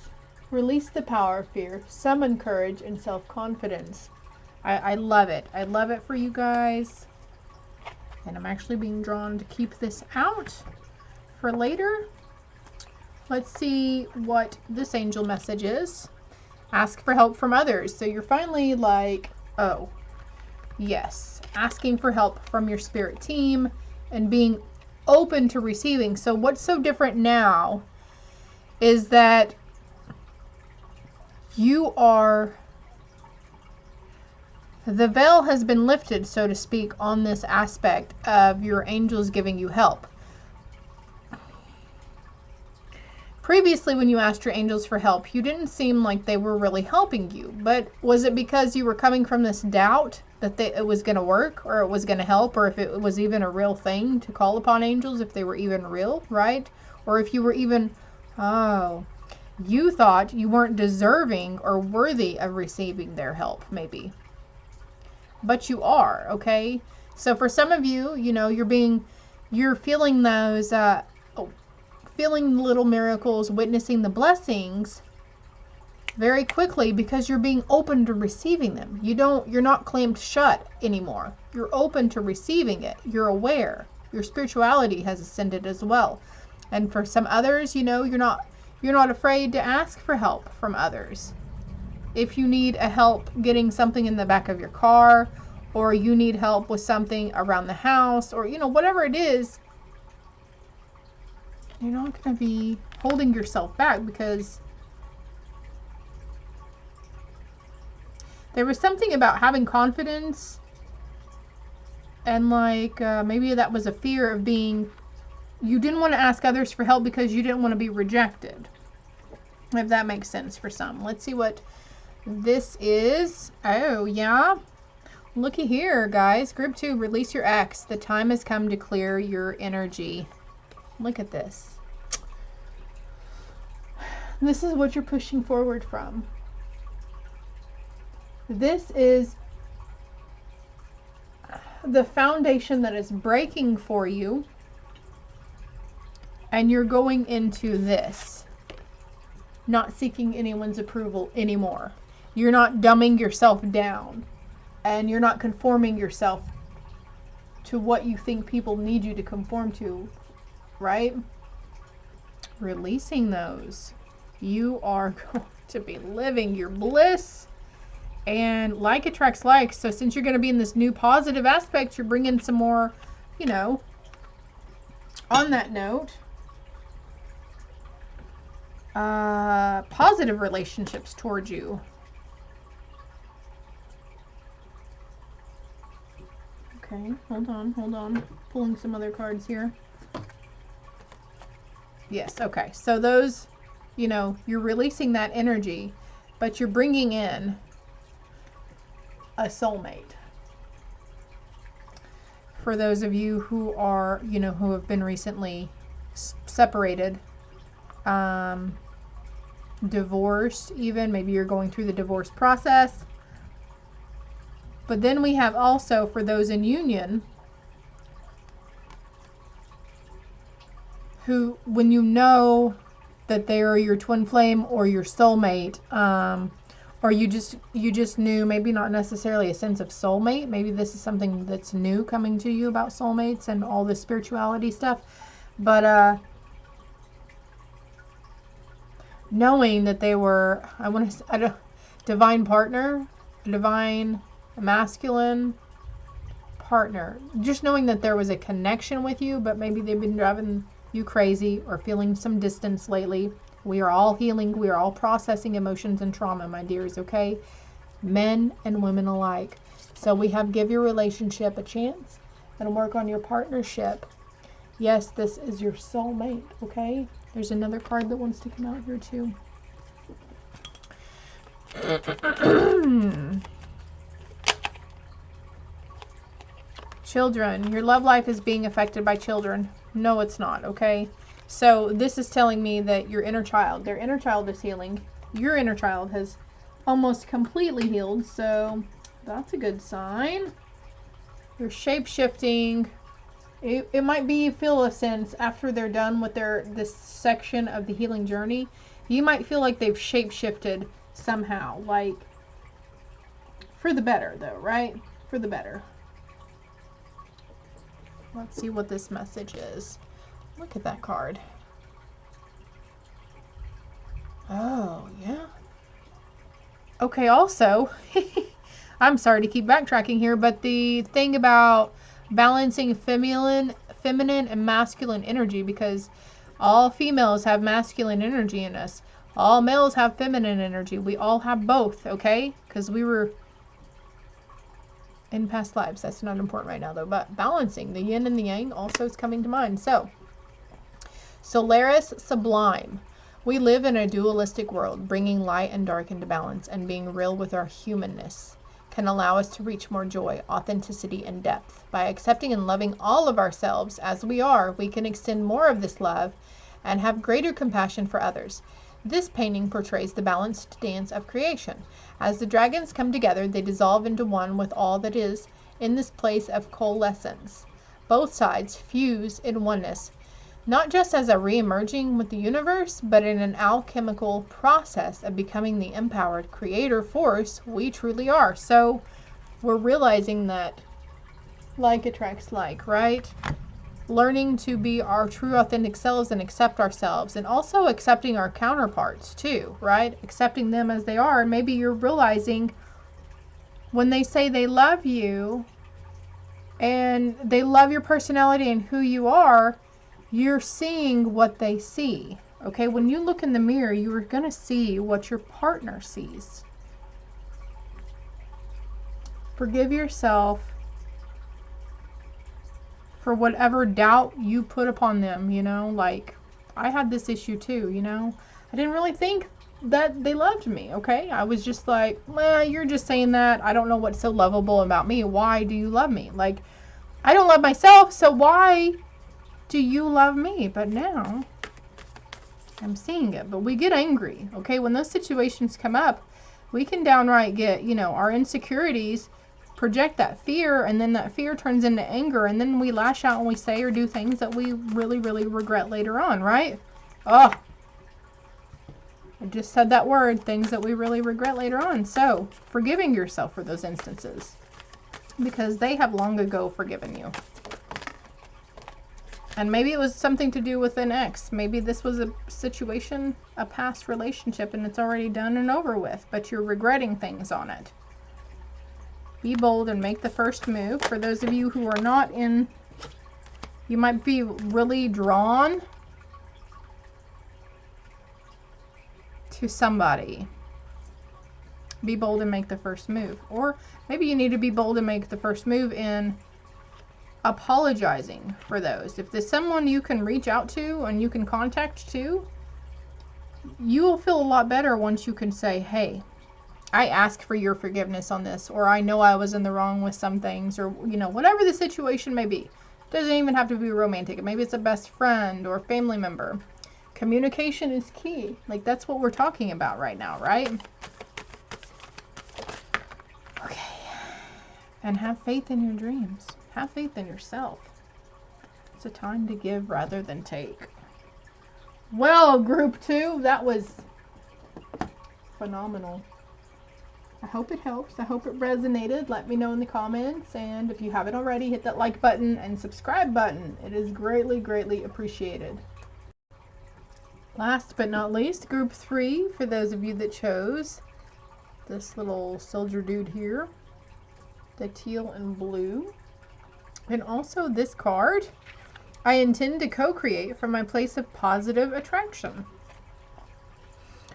Release the power of fear. Summon courage and self-confidence. I love it. I love it for you guys. And I'm actually being drawn to keep this out for later. Let's see what this angel message is. Ask for help from others. So you're finally like, oh, yes. Asking for help from your spirit team and being open to receiving. So what's so different now is that you are, the veil has been lifted, so to speak, on this aspect of your angels giving you help. Previously, when you asked your angels for help, you didn't seem like they were really helping you. But was it because you were coming from this doubt that it was going to work, or it was going to help, or if it was even a real thing to call upon angels, if they were even real, right? Or if you were even, you thought you weren't deserving or worthy of receiving their help, maybe. But you are, okay? So for some of you, you know, you're feeling those, feeling little miracles, witnessing the blessings very quickly because you're being open to receiving them. You're not clamped shut anymore. You're open to receiving it. You're aware. Your spirituality has ascended as well. And for some others, you know, you're not afraid to ask for help from others. If you need a help getting something in the back of your car, or you need help with something around the house, or, you know, whatever it is, you're not going to be holding yourself back, because there was something about having confidence, and like maybe that was a fear of being, you didn't want to ask others for help because you didn't want to be rejected, if that makes sense for some. Let's see what this is. Oh yeah, looky here, guys. Group 2, release your ex. The time has come to clear your energy. Look at this. This is what you're pushing forward from. This is the foundation that is breaking for you, And you're going into this not seeking anyone's approval anymore. You're not dumbing yourself down, and you're not conforming yourself to what you think people need you to conform to, right? Releasing those. You are going to be living your bliss, and like attracts like. So since you're going to be in this new positive aspect, you're bringing some more, you know, on that note, positive relationships towards you. Okay, hold on. Pulling some other cards here. Yes, okay. So those, you know, you're releasing that energy, but you're bringing in a soulmate. For those of you who are, you know, who have been recently separated, divorced even, maybe you're going through the divorce process. But then we have also, for those in union, who, when you know that they are your twin flame or your soulmate, or you just knew, maybe not necessarily a sense of soulmate, maybe this is something that's new coming to you about soulmates and all this spirituality stuff, but knowing that they were, divine partner, divine masculine partner, just knowing that there was a connection with you, but maybe they've been driving you crazy or feeling some distance lately. We are all healing. We are all processing emotions and trauma, my dears, okay? Men and women alike. So we have give your relationship a chance and work on your partnership. Yes, this is your soulmate, okay? There's another card that wants to come out here too. Children. Your love life is being affected by children. No, it's not, okay? So this is telling me that your inner child, their inner child is healing. Your inner child has almost completely healed, so that's a good sign. You're shape-shifting. It might be, feel a sense after they're done with this section of the healing journey, you might feel like they've shape-shifted somehow, like for the better though, right? For the better. Let's see what this message is. Look at that card. Oh, yeah. Okay, also, I'm sorry to keep backtracking here, but the thing about balancing feminine and masculine energy, because all females have masculine energy in us. All males have feminine energy. We all have both, okay? Because we were in past lives. That's not important right now, though. But balancing the yin and the yang also is coming to mind. So, Solaris Sublime. We live in a dualistic world. Bringing light and dark into balance and being real with our humanness can allow us to reach more joy, authenticity, and depth. By accepting and loving all of ourselves as we are, we can extend more of this love and have greater compassion for others. This painting portrays the balanced dance of creation. As the dragons come together, they dissolve into one with all that is in this place of coalescence. Both sides fuse in oneness, not just as a re-emerging with the universe, but in an alchemical process of becoming the empowered creator force we truly are. So we're realizing that like attracts like, right? Learning to be our true authentic selves and accept ourselves, and also accepting our counterparts too, right? Accepting them as they are. And maybe you're realizing when they say they love you and they love your personality and who you are, you're seeing what they see. Okay, when you look in the mirror, you are going to see what your partner sees. Forgive yourself for whatever doubt you put upon them, you know, like I had this issue too, you know. I didn't really think that they loved me, okay? I was just like, well, you're just saying that. I don't know what's so lovable about me. Why do you love me? Like, I don't love myself, so why do you love me? But now I'm seeing it. But we get angry, okay? When those situations come up, we can downright get, you know, our insecurities project that fear, and then that fear turns into anger, and then we lash out and we say or do things that we really, really regret later on, right? Oh, I just said that word, things that we really regret later on. So, forgiving yourself for those instances, because they have long ago forgiven you. And maybe it was something to do with an ex. Maybe this was a situation, a past relationship, and it's already done and over with, but you're regretting things on it. Be bold and make the first move. For those of you who are not in, you might be really drawn to somebody. Be bold and make the first move. Or maybe you need to be bold and make the first move in apologizing for those. If there's someone you can reach out to and you can contact too, you will feel a lot better once you can say, hey, I ask for your forgiveness on this, or I know I was in the wrong with some things, or, you know, whatever the situation may be. It doesn't even have to be romantic. Maybe it's a best friend or family member. Communication is key. Like, that's what we're talking about right now, right? Okay. And have faith in your dreams. Have faith in yourself. It's a time to give rather than take. Well, group 2, that was phenomenal. I hope it helps. I hope it resonated. Let me know in the comments. And if you haven't already, hit that like button and subscribe button. It is greatly, greatly appreciated. Last but not least, group 3, for those of you that chose this little soldier dude here, the teal and blue. And also this card, I intend to co-create from my place of positive attraction.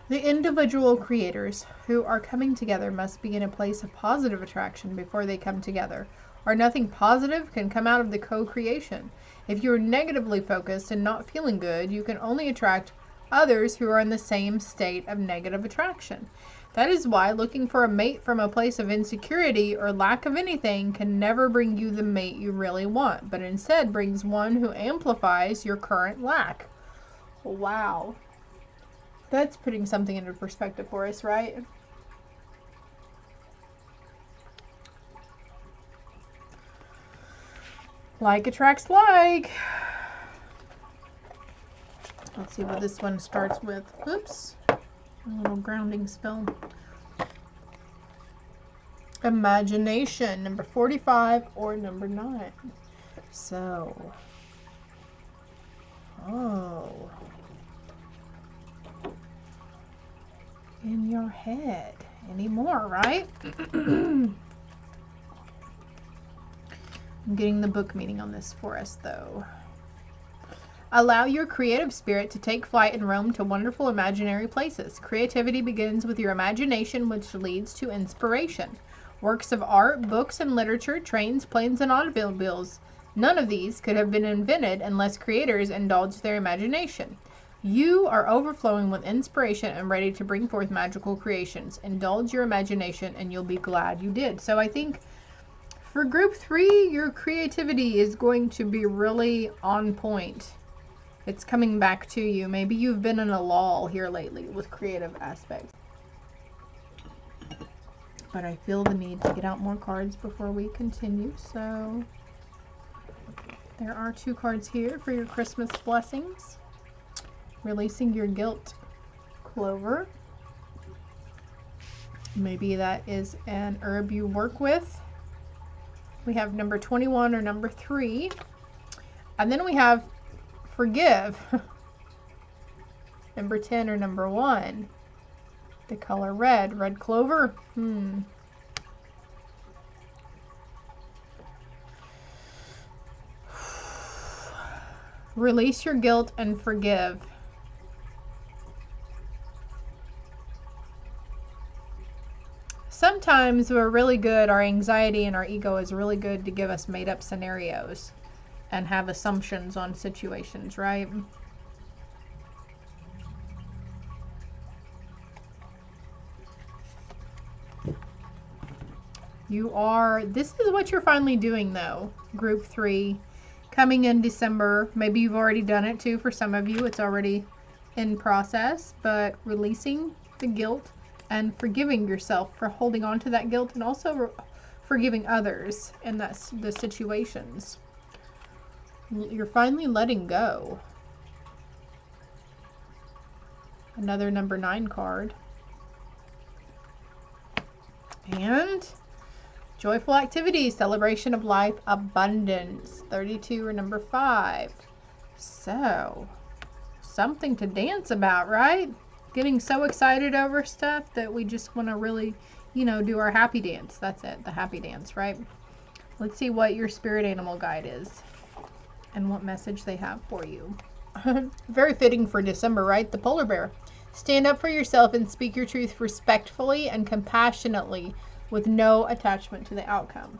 The individual creators who are coming together must be in a place of positive attraction before they come together, or nothing positive can come out of the co-creation. If you are negatively focused and not feeling good, you can only attract others who are in the same state of negative attraction. That is why looking for a mate from a place of insecurity or lack of anything can never bring you the mate you really want, but instead brings one who amplifies your current lack. Wow. That's putting something into perspective for us, right? Like attracts like. Let's see what this one starts with. Oops. A little grounding spell. Imagination, number 45 or number 9. So, in your head anymore, right? I'm getting the book meaning on this for us, though. Allow your creative spirit to take flight and roam to wonderful imaginary places. Creativity begins with your imagination, which leads to inspiration. Works of art, books, and literature, trains, planes, and automobiles. None of these could have been invented unless creators indulged their imagination. You are overflowing with inspiration and ready to bring forth magical creations. Indulge your imagination and you'll be glad you did. So I think for group 3, your creativity is going to be really on point. It's coming back to you. Maybe you've been in a lull here lately with creative aspects. But I feel the need to get out more cards before we continue. So there are 2 cards here for your Christmas blessings. Releasing your guilt, clover. Maybe that is an herb you work with. We have number 21 or number 3. And then we have forgive. Number 10 or number 1. The color red. Red clover. Release your guilt and forgive. Sometimes we're really good, our anxiety and our ego is really good to give us made up scenarios and have assumptions on situations, right? This is what you're finally doing though, group 3, coming in December. Maybe you've already done it too. For some of you, it's already in process, but releasing the guilt and forgiving yourself for holding on to that guilt, and also forgiving others in the situations. You're finally letting go. Another number 9 card. And joyful activities, celebration of life, abundance. 32 or number 5. So, something to dance about, right? Getting so excited over stuff that we just want to really, you know, do our happy dance. That's it, the happy dance, right? Let's see what your spirit animal guide is and what message they have for you. Very fitting for December, right? The polar bear. Stand up for yourself and speak your truth respectfully and compassionately with no attachment to the outcome.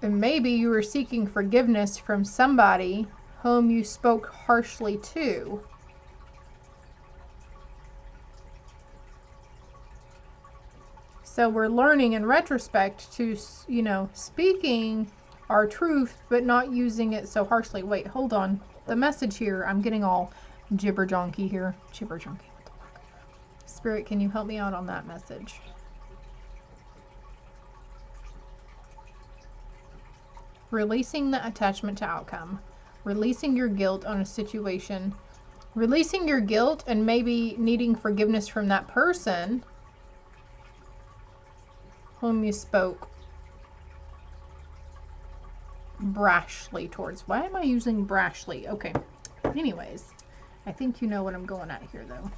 And maybe you were seeking forgiveness from somebody whom you spoke harshly to. So we're learning in retrospect to, you know, speaking our truth, but not using it so harshly. Wait, hold on. The message here, I'm getting all jibber-jonky here. Jibber-jonky, what the fuck? Spirit, can you help me out on that message? Releasing the attachment to outcome. Releasing your guilt on a situation. Releasing your guilt and maybe needing forgiveness from that person whom you spoke brashly towards. Why am I using brashly? Okay. Anyways, I think you know what I'm going at here, though.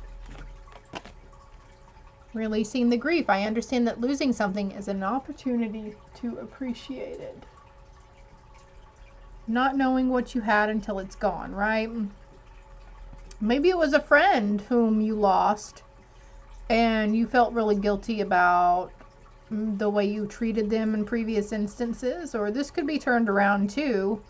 Releasing the grief. I understand that losing something is an opportunity to appreciate it. Not knowing what you had until it's gone, right? Maybe it was a friend whom you lost and you felt really guilty about the way you treated them in previous instances, or this could be turned around too.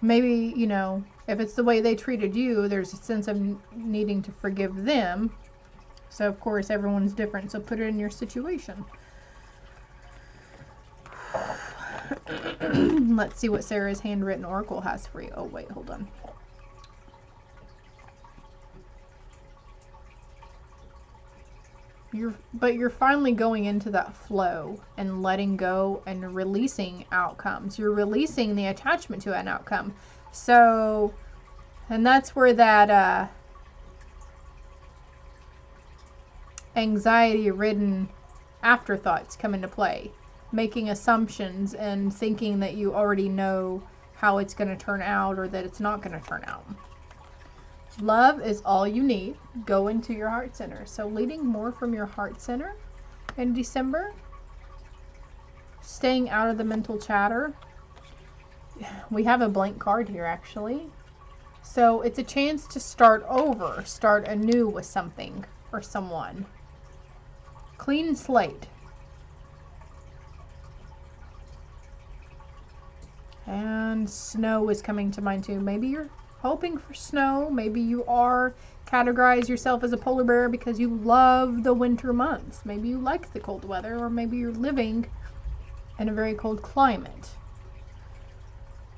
Maybe, you know, if it's the way they treated you, there's a sense of needing to forgive them. So of course everyone's different, so put it in your situation. Let's see what Sarah's handwritten oracle has for you. Oh wait, hold on. You're finally going into that flow and letting go and releasing outcomes. You're releasing the attachment to an outcome. So, and that's where that anxiety-ridden afterthoughts come into play. Making assumptions and thinking that you already know how it's going to turn out or that it's not going to turn out. Love is all you need. Go into your heart center. So leading more from your heart center in December. Staying out of the mental chatter. We have a blank card here actually. So it's a chance to start over, start anew with something or someone. Clean slate. And snow is coming to mind too. Maybe you're hoping for snow. Maybe you are categorize yourself as a polar bear because you love the winter months. Maybe you like the cold weather, or maybe you're living in a very cold climate.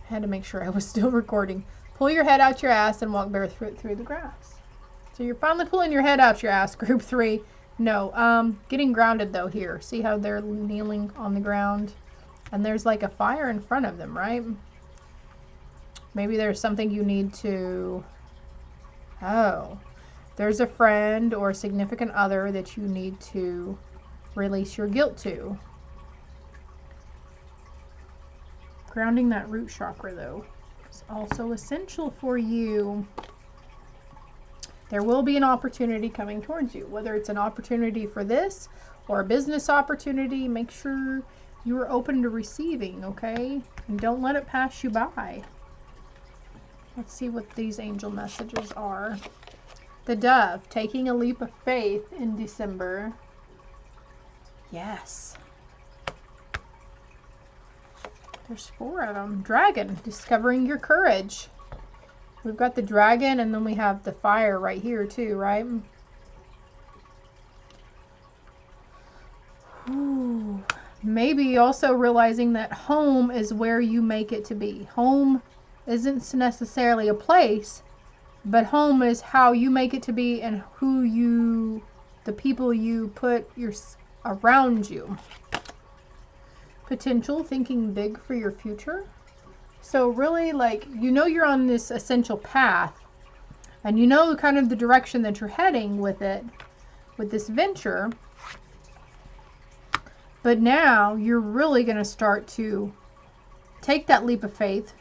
I had to make sure I was still recording. Pull your head out your ass and walk barefoot through the grass. So you're finally pulling your head out your ass, group 3. No, getting grounded though here. See how they're kneeling on the ground? And there's like a fire in front of them, right? Maybe there's something you need to... Oh, there's a friend or significant other that you need to release your guilt to. Grounding that root chakra, though, is also essential for you. There will be an opportunity coming towards you, whether it's an opportunity for this or a business opportunity. Make sure you are open to receiving, okay? And don't let it pass you by. Let's see what these angel messages are. The dove, taking a leap of faith in December. Yes. There's 4 of them. Dragon, discovering your courage. We've got the dragon and then we have the fire right here too, right? Ooh. Maybe also realizing that home is where you make it to be. Home isn't necessarily a place, but home is how you make it to be and the people you put around you. Potential, thinking big for your future. So really, like, you're on this essential path, and kind of the direction that you're heading with it, with this venture. But now you're really going to start to take that leap of faith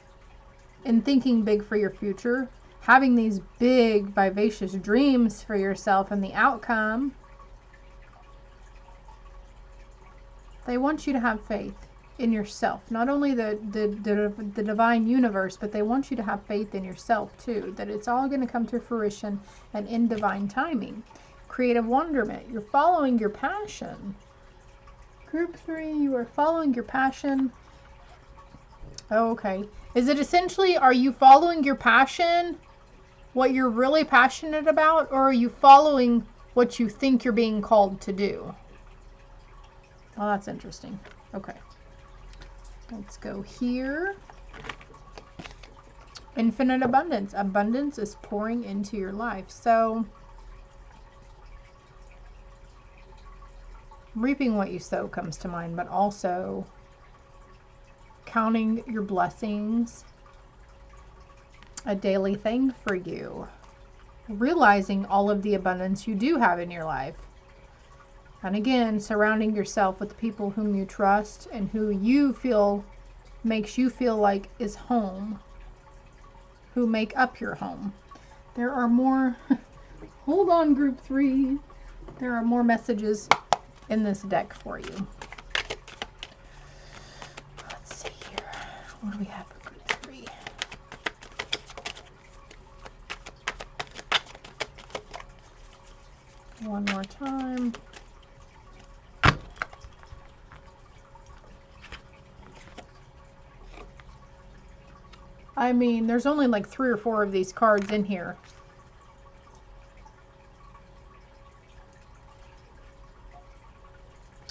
in thinking big for your future, having these big, vivacious dreams for yourself and the outcome. They want you to have faith in yourself, not only the divine universe, but they want you to have faith in yourself too, that it's all going to come to fruition and in divine timing. Creative wonderment. You're following your passion. Group 3, you are following your passion. Okay. Is it essentially, are you following your passion, what you're really passionate about, or are you following what you think you're being called to do? Oh, that's interesting. Okay. Let's go here. Infinite abundance. Abundance is pouring into your life. So, reaping what you sow comes to mind, but also counting your blessings, a daily thing for you. Realizing all of the abundance you do have in your life. And again, surrounding yourself with people whom you trust and who you feel makes you feel like is home, who make up your home. There are more, hold on, group 3. There are more messages in this deck for you. Let's see here. What do we have for group 3? One more time. I mean, there's only like 3 or 4 of these cards in here.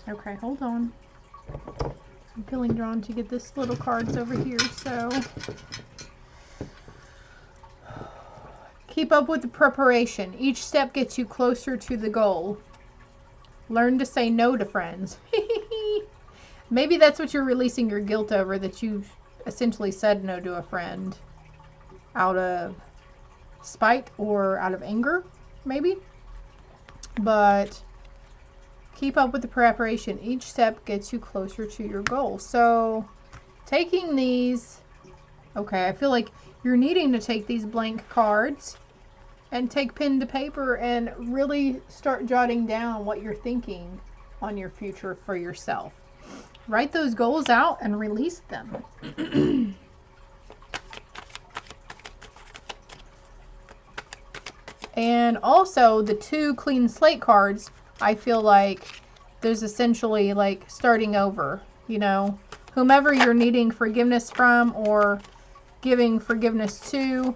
Okay, hold on. I'm feeling drawn to get this little cards over here, so. Keep up with the preparation. Each step gets you closer to the goal. Learn to say no to friends. Maybe that's what you're releasing your guilt over, that you essentially said no to a friend out of spite or out of anger, maybe. But keep up with the preparation. Each step gets you closer to your goal. So taking these, okay, I feel like you're needing to take these blank cards and take pen to paper and really start jotting down what you're thinking on your future for yourself. Write those goals out and release them. And also the 2 clean slate cards, I feel like there's essentially like starting over, whomever you're needing forgiveness from or giving forgiveness to,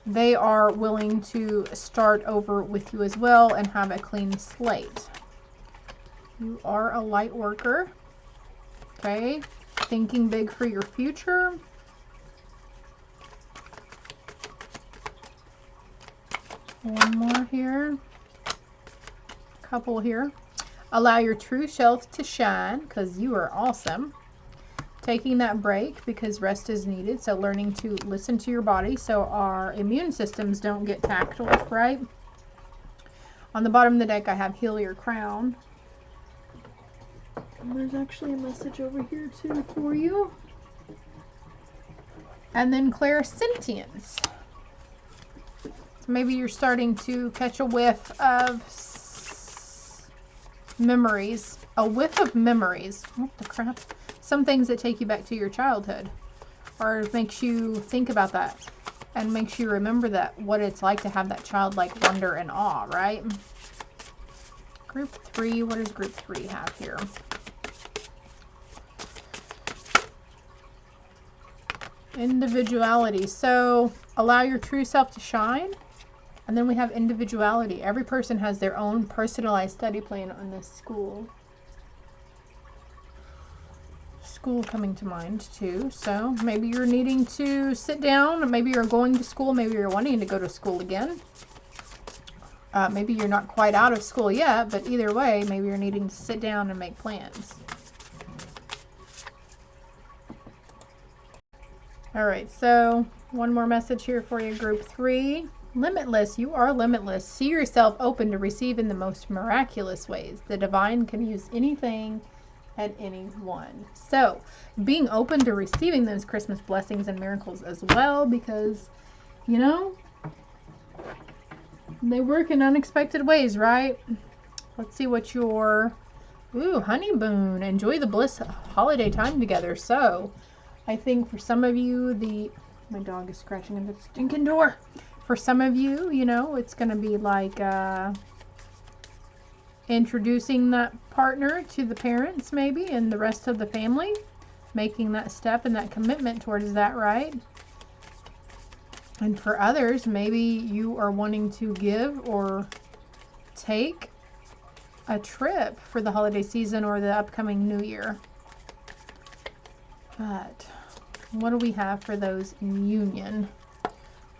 they are willing to start over with you as well and have a clean slate. You are a light worker. Okay, thinking big for your future. One more here. Couple here. Allow your true self to shine because you are awesome. Taking that break because rest is needed. So learning to listen to your body so our immune systems don't get tackled, right? On the bottom of the deck, I have heal your crown. And there's actually a message over here too for you. And then clairsentience. So maybe you're starting to catch a whiff of memories. A whiff of memories. What the crap? Some things that take you back to your childhood. Or makes you think about that. And makes you remember that, what it's like to have that childlike wonder and awe, right? Group 3. What does group 3 have here? Individuality. So allow your true self to shine. And then we have individuality. Every person has their own personalized study plan on this school. school coming to mind too. So maybe you're needing to sit down. Maybe you're going to school. Maybe you're wanting to go to school again. Maybe you're not quite out of school yet, but either way, maybe you're needing to sit down and make plans. All right, so one more message here for you, group 3. Limitless, you are limitless. See yourself open to receive in the most miraculous ways. The divine can use anything and anyone. So being open to receiving those Christmas blessings and miracles as well, because, you know, they work in unexpected ways, right? Let's see what your, honeymoon. Enjoy the bliss holiday time together. So I think for some of you, my dog is scratching at the stinking door. For some of you, you know, it's going to be like introducing that partner to the parents maybe and the rest of the family. Making that step and that commitment towards that, right? And for others, maybe you are wanting to give or take a trip for the holiday season or the upcoming new year. But what do we have for those in union?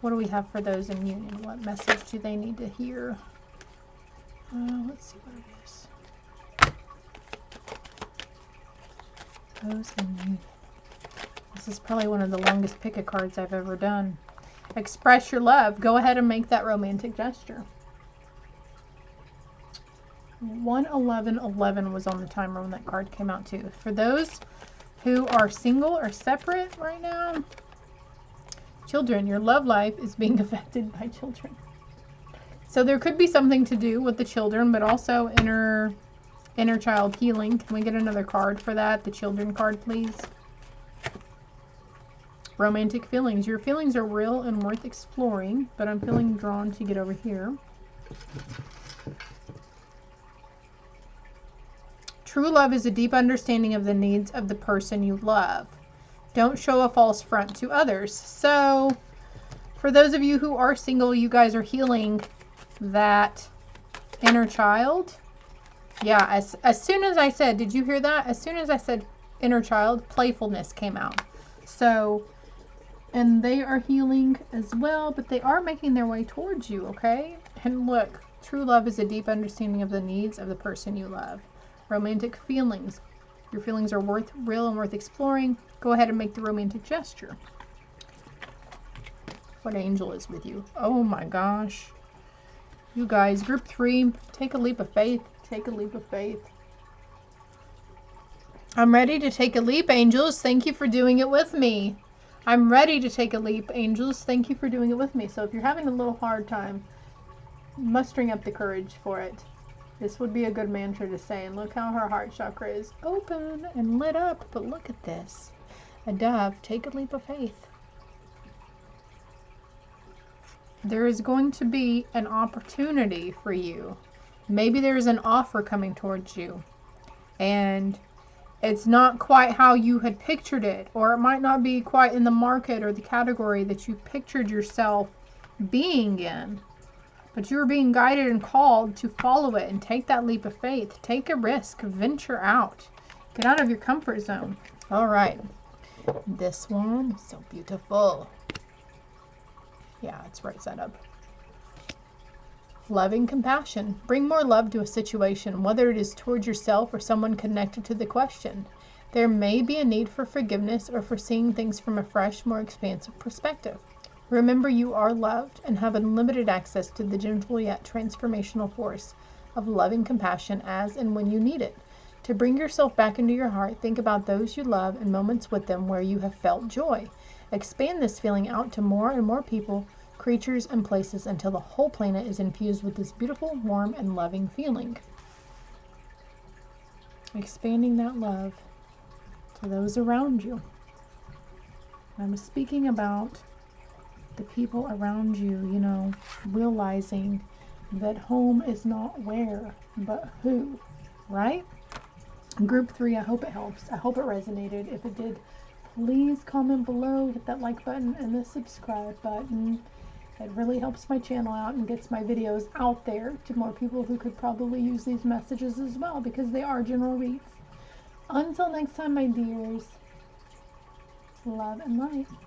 What do we have for those in union? What message do they need to hear? Let's see what it is. Those in union. This is probably one of the longest pick a cards I've ever done. Express your love. Go ahead and make that romantic gesture. 11111 was on the timer when that card came out too. For those who are single or separate right now, children, your love life is being affected by children. So there could be something to do with the children, but also inner child healing. Can we get another card for that? The children card, please. Romantic feelings. Your feelings are real and worth exploring, but I'm feeling drawn to get over here. True love is a deep understanding of the needs of the person you love. Don't show a false front to others. So for those of you who are single, you guys are healing that inner child. Yeah, as soon as I said, did you hear that? As soon as I said inner child, playfulness came out. So, and they are healing as well, but they are making their way towards you, okay? And look, true love is a deep understanding of the needs of the person you love. Romantic feelings. Your feelings are real and worth exploring. Go ahead and make the romantic gesture. What angel is with you? Oh my gosh. You guys, group 3, take a leap of faith. Take a leap of faith. I'm ready to take a leap, angels. Thank you for doing it with me. I'm ready to take a leap, angels. Thank you for doing it with me. So if you're having a little hard time mustering up the courage for it, this would be a good mantra to say. And look how her heart chakra is open and lit up. But look at this. A dove, take a leap of faith. There is going to be an opportunity for you. Maybe there's an offer coming towards you. And it's not quite how you had pictured it. Or it might not be quite in the market or the category that you pictured yourself being in. But you're being guided and called to follow it and take that leap of faith. Take a risk. Venture out. Get out of your comfort zone. All right. This one is so beautiful. Yeah, it's right side up. Loving compassion. Bring more love to a situation, whether it is towards yourself or someone connected to the question. There may be a need for forgiveness or for seeing things from a fresh, more expansive perspective. Remember, you are loved and have unlimited access to the gentle yet transformational force of loving compassion as and when you need it. To bring yourself back into your heart, think about those you love and moments with them where you have felt joy. Expand this feeling out to more and more people, creatures, and places until the whole planet is infused with this beautiful, warm, and loving feeling. Expanding that love to those around you. I'm speaking about the people around you, you know, realizing that home is not where, but who, right? Group 3, I hope it helps. I hope it resonated. If it did, please comment below, hit that like button and the subscribe button. It really helps my channel out and gets my videos out there to more people who could probably use these messages as well, because they are general reads. Until next time, my dears, love and light.